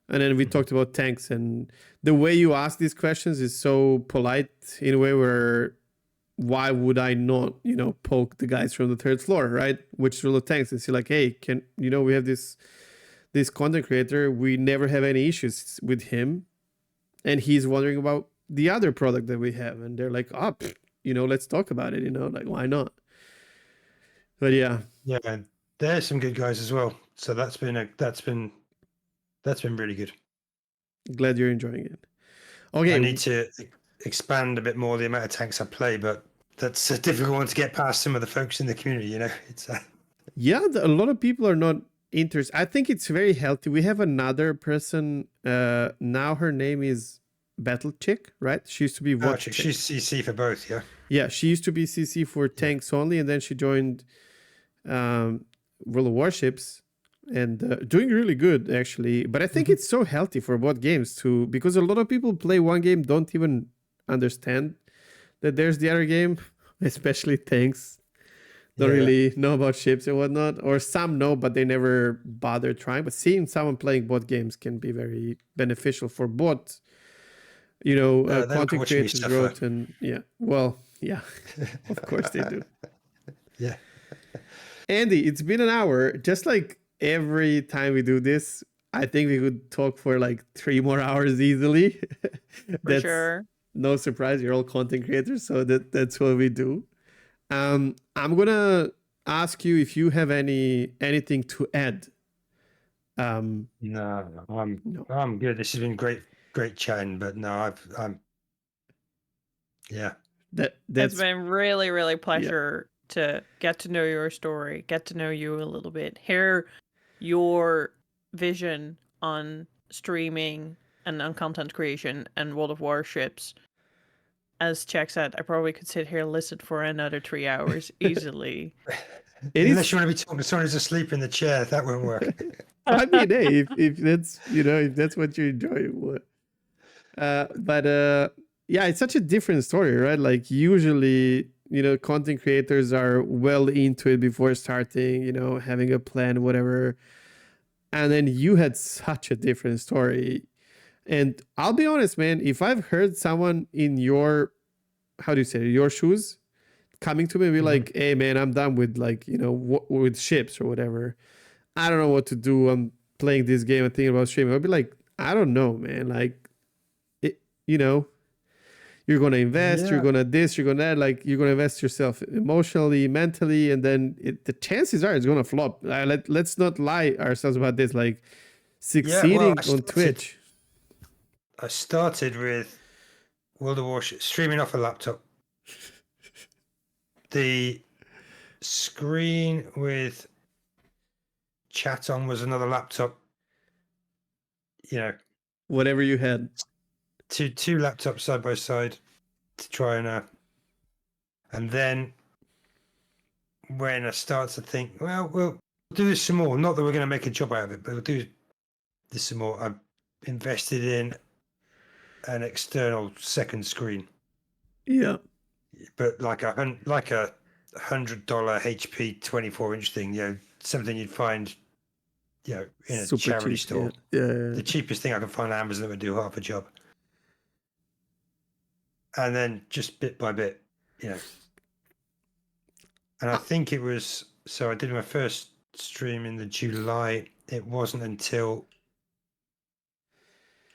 And then we talked about tanks, and the way you ask these questions is so polite in a way where why would I not, poke the guys from the third floor, right? Which rule of tanks and see like, hey, we have this content creator, we never have any issues with him, and he's wondering about the other product that we have, and they're like, let's talk about it, like why not? But yeah, and there's some good guys as well. So that's been really good. Glad you're enjoying it. Okay, I need to expand a bit more the amount of tanks I play, but that's a difficult one to get past some of the folks in the community. It's yeah, a lot of people are not interested. I think it's very healthy. We have another person now. Her name is Battle Chick, right? She used to be she's CC for both. Yeah, she used to be CC for tanks only, and then she joined World of Warships, and doing really good actually. But I think it's so healthy for both games too, because a lot of people play one game, don't even understand that there's the other game, especially tanks. Don't really know about ships and whatnot, or some know but they never bother trying. But seeing someone playing both games can be very beneficial for both, content creators' growth. And of course they do. Yeah. Andy, it's been an hour. Just like every time we do this, I think we could talk for like 3 more hours easily. For sure. No surprise, you're all content creators, so that's what we do. I'm gonna ask you if you have anything to add. No, I'm good. This has been great chatting, but no, That's been really, really pleasure to get to know your story, get to know you a little bit, hear your vision on streaming and on content creation and World of Warships. As Cheg said, I probably could sit here and listen for another 3 hours easily. Unless you want to be talking to someone who's asleep in the chair, that won't work. I mean, hey, if that's if that's what you enjoy, what? Yeah, it's such a different story, right? Like usually, content creators are well into it before starting, having a plan, whatever. And then you had such a different story. And I'll be honest, man, if I've heard someone in your, how do you say it, your shoes coming to me and be like, hey, man, I'm done with with ships or whatever. I don't know what to do. I'm playing this game and thinking about streaming. I'll be like, I don't know, man. Like, you're going to invest, you're going to this, you're going to that. Like, you're going to invest yourself emotionally, mentally, and then the chances are it's going to flop. Let's not lie ourselves about this. Like, succeeding on Twitch. I started with World of Warships, streaming off a laptop. The screen with chat on was another laptop. Whatever you had. Two laptops side by side to try and then when I start to think, well, we'll do this some more. Not that we're going to make a job out of it, but we'll do this some more. I've invested in an external second screen. Yeah. But like a $100 HP 24-inch thing, something you'd find, in a super charity cheap, store. Yeah. The cheapest thing I can find on Amazon that would do half a job. And then just bit by bit, And I think it was, so I did my first stream in the July. It wasn't until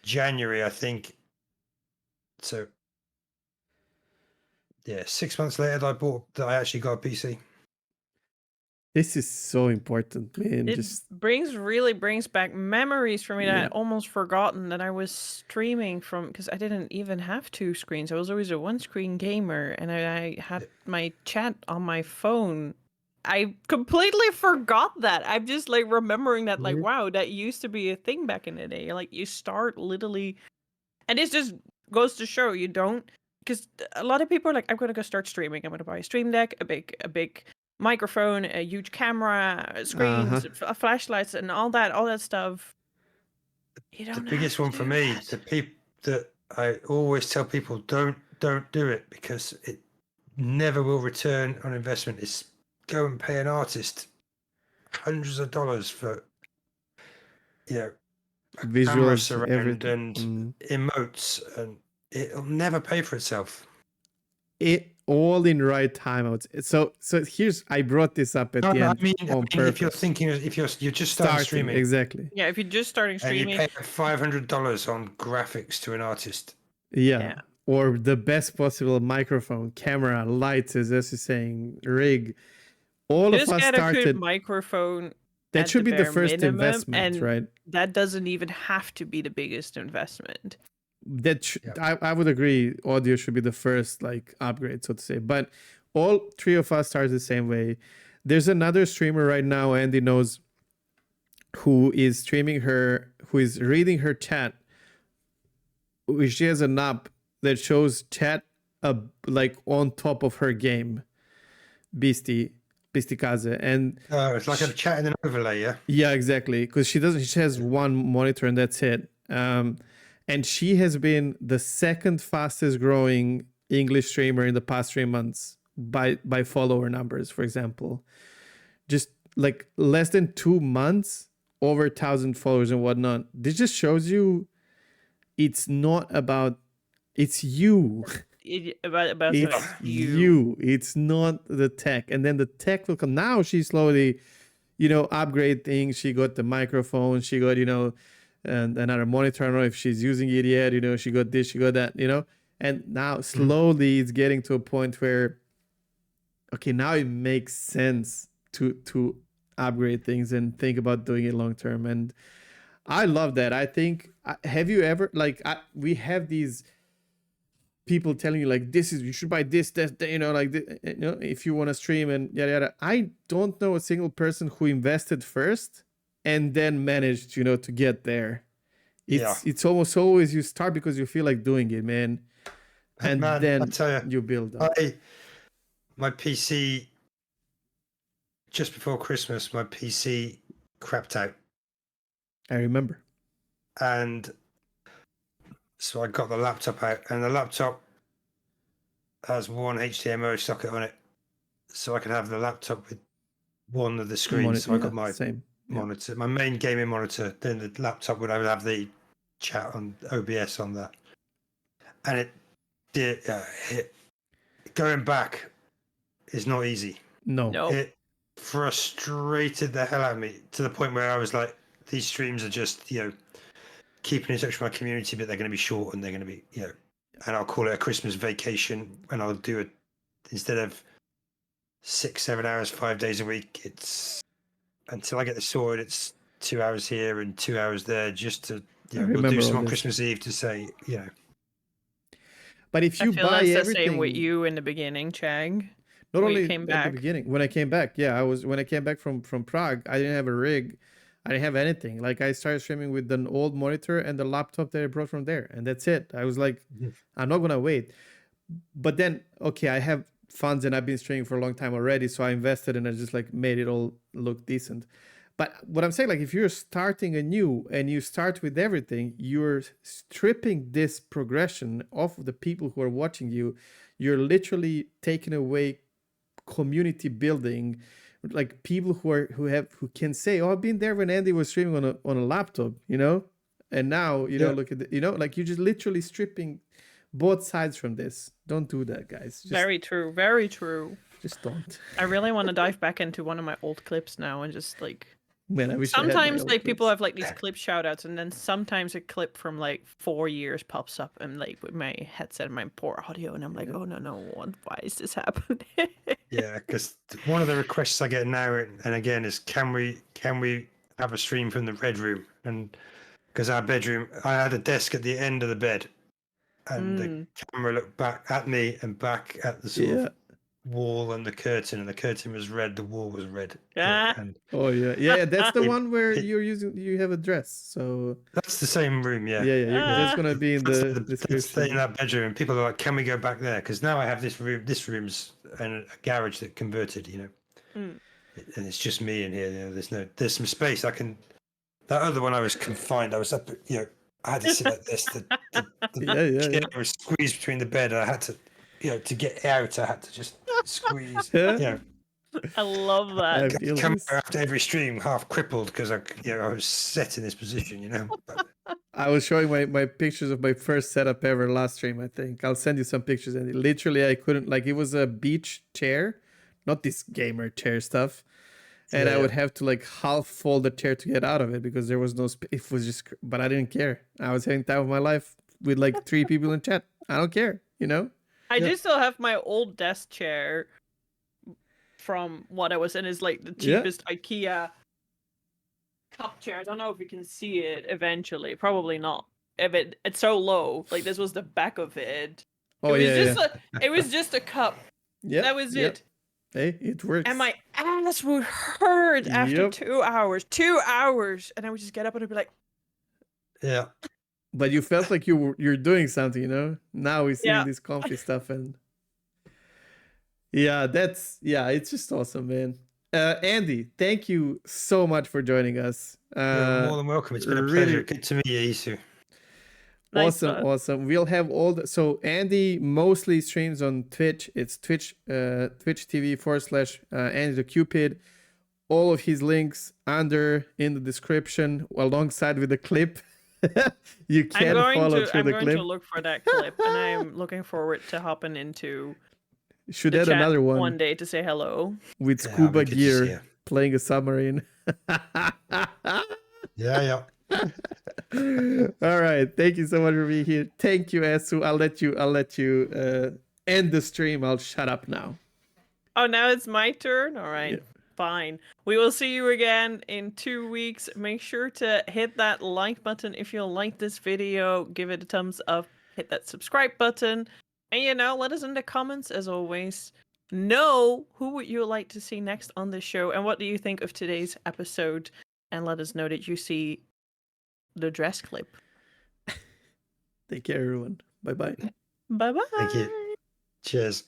January, I think. So, 6 months later that I actually got a PC. This is so important, man. It really brings back memories for me that I'd almost forgotten that I was streaming from, because I didn't even have 2 screens. I was always a 1-screen gamer, and I had my chat on my phone I completely forgot that. I'm just like remembering that, like, Mhm. wow, that used to be a thing back in the day. Like, you start literally, and this just goes to show you don't, because a lot of people are like, I'm gonna go start streaming. I'm gonna buy a stream deck, a big microphone, a huge camera, screens, flashlights, and all that stuff. You The don't biggest have one to for do me, that. the people that I always tell people don't do it because it never will return on investment. Is go and pay an artist hundreds of dollars for a camera Visuals, surround everything. and emotes, and it'll never pay for itself. It all in right time. I would say. So here's I brought this up at No, the no, end on if you're purpose. thinking, if you're just starting streaming, exactly. Yeah, if you're just starting and you streaming, pay $500 on graphics to an artist, Yeah. Or the best possible microphone, camera, lights, as you're saying, rig. All just of us get a good started. microphone. That At should be the bare first minimum, investment, and right? that doesn't even have to be the biggest investment. I would agree. Audio should be the first like upgrade, so to say. But all three of us started the same way. There's another streamer right now, Andy knows, who is streaming who is reading her chat. She has an app that shows chat like on top of her game, Beastie Kaze, and it's like a chat in an overlay, yeah. yeah, exactly. Because she has one monitor and that's it. And she has been the second fastest growing English streamer in the past 3 months by follower numbers, for example. Just like less than 2 months, over 1,000 followers and whatnot. This just shows you it's not about, it's you. About It's you. It's not the tech. And then the tech will come. Now she's slowly, upgrade things. She got the microphone. She got, and another monitor. I don't know if she's using it yet. She got this, she got that, and now slowly it's getting to a point where, okay, now it makes sense to upgrade things and think about doing it long term. And I love that. I think, have you ever, we have these people telling you like, you should buy this, that, like, if you want to stream and yada yada. I don't know a single person who invested first and then managed, to get there. It's almost always you start because you feel like doing it, man, and then I tell you build up. My PC, just before Christmas, my PC crapped out. I remember. And so I got the laptop out, and the laptop has one HDMI socket on it, so I can have the laptop with one of the screens. So I got my monitor, my main gaming monitor. Then the laptop I would have the chat on OBS on that, and it did. Going back is not easy. No. It frustrated the hell out of me to the point where I was like, these streams are just keeping in touch with my community, but they're going to be short and they're going to be and I'll call it a Christmas vacation, and I'll do it instead of 6-7 hours 5 days a week. It's until I get this sorted, it's 2 hours here and 2 hours there, just to we'll do some on Christmas Eve to say But if you buy that's everything, the same with you in the beginning, Cheg. Not only at the beginning, when I came back, when I came back from Prague, I didn't have a rig, I didn't have anything. Like, I started streaming with an old monitor and the laptop that I brought from there, and that's it. I was like, I'm not gonna wait. But then, okay, I have funds and I've been streaming for a long time already, so I invested and I just like made it all look decent. But what I'm saying, like, if you're starting anew and you start with everything, you're stripping this progression off of the people who are watching you. You're literally taking away community building, like people who can say, "Oh, I've been there when Andy was streaming on a laptop," and now look at like, you're just literally stripping both sides from this. Don't do that, guys. Very true. Very true. Just don't. I really want to dive back into one of my old clips now and just like. Man, I wish sometimes I had people have like these clip shout outs, and then sometimes a clip from like 4 years pops up and like with my headset and my poor audio, and I'm like, oh no, why is this happening? Yeah, because one of the requests I get now and again is, can we have a stream from the bedroom? And because our bedroom, I had a desk at the end of the bed, and the camera looked back at me and back at the sort of wall and the curtain was red, the wall was red. Ah. And Oh yeah. That's the It- one where it- you have a dress. So that's the same room, yeah. that's Ah. gonna be in That's the that's description. in that bedroom, and people are like, "Can we go back there?" Because now I have this room. This room's a garage that converted, Mm. and it's just me in here. There's some space. I can. That other one, I was confined. I was up. I had to sit like this. The Yeah. chair was squeezed between the bed. And I had to, to get out. I had to just squeeze. Yeah. I love I that. feel Come this. after every stream, half crippled because I was set in this position. But, I was showing my pictures of my first setup ever last stream, I think. I'll send you some pictures. And literally, I couldn't, like, it was a beach chair, not this gamer chair stuff. And I would have to, like, half fold the chair to get out of it because there was no space. It was just, but I didn't care. I was having time of my life with, like, 3 people in chat. I don't care, I do still have my old desk chair from what I was in. Is like the cheapest IKEA cup chair. I don't know if you can see it eventually. Probably not. If it's so low. Like this was the back of it. Oh, It was just a cup. Yeah. That was it. Hey, it works. And my ass would hurt after Yep. 2 hours. 2 hours. And I would just get up and I'd be like, yeah. But you felt like you're doing something, Now we're seeing Yeah. this comfy stuff and it's just awesome, man. Andy, thank you so much for joining us. You're more than welcome. It's been a really- pleasure. Good to meet you, Isu. Nice one. Awesome. We'll have so Andy mostly streams on Twitch. It's Twitch TV/AndyTheCupid. All of his links in the description alongside with the clip. You can follow through the I'm clip. going to look for that clip, and I'm looking forward to hopping into Should the add chat another one day to say hello. with Yeah, scuba it'd be good to see gear playing a submarine. Yeah. All right. Thank you so much for being here. Thank you, Esu. I'll let you end the stream. I'll shut up now. Oh, now it's my turn? All right. Yeah. Fine. We will see you again in 2 weeks. Make sure to hit that like button if you like this video. Give it a thumbs up. Hit that subscribe button. And, let us in the comments, as always. Know who would you like to see next on the show, and what do you think of today's episode? And let us know that you see the dress clip. Take care, everyone. Bye-bye. Bye-bye. Thank you. Cheers.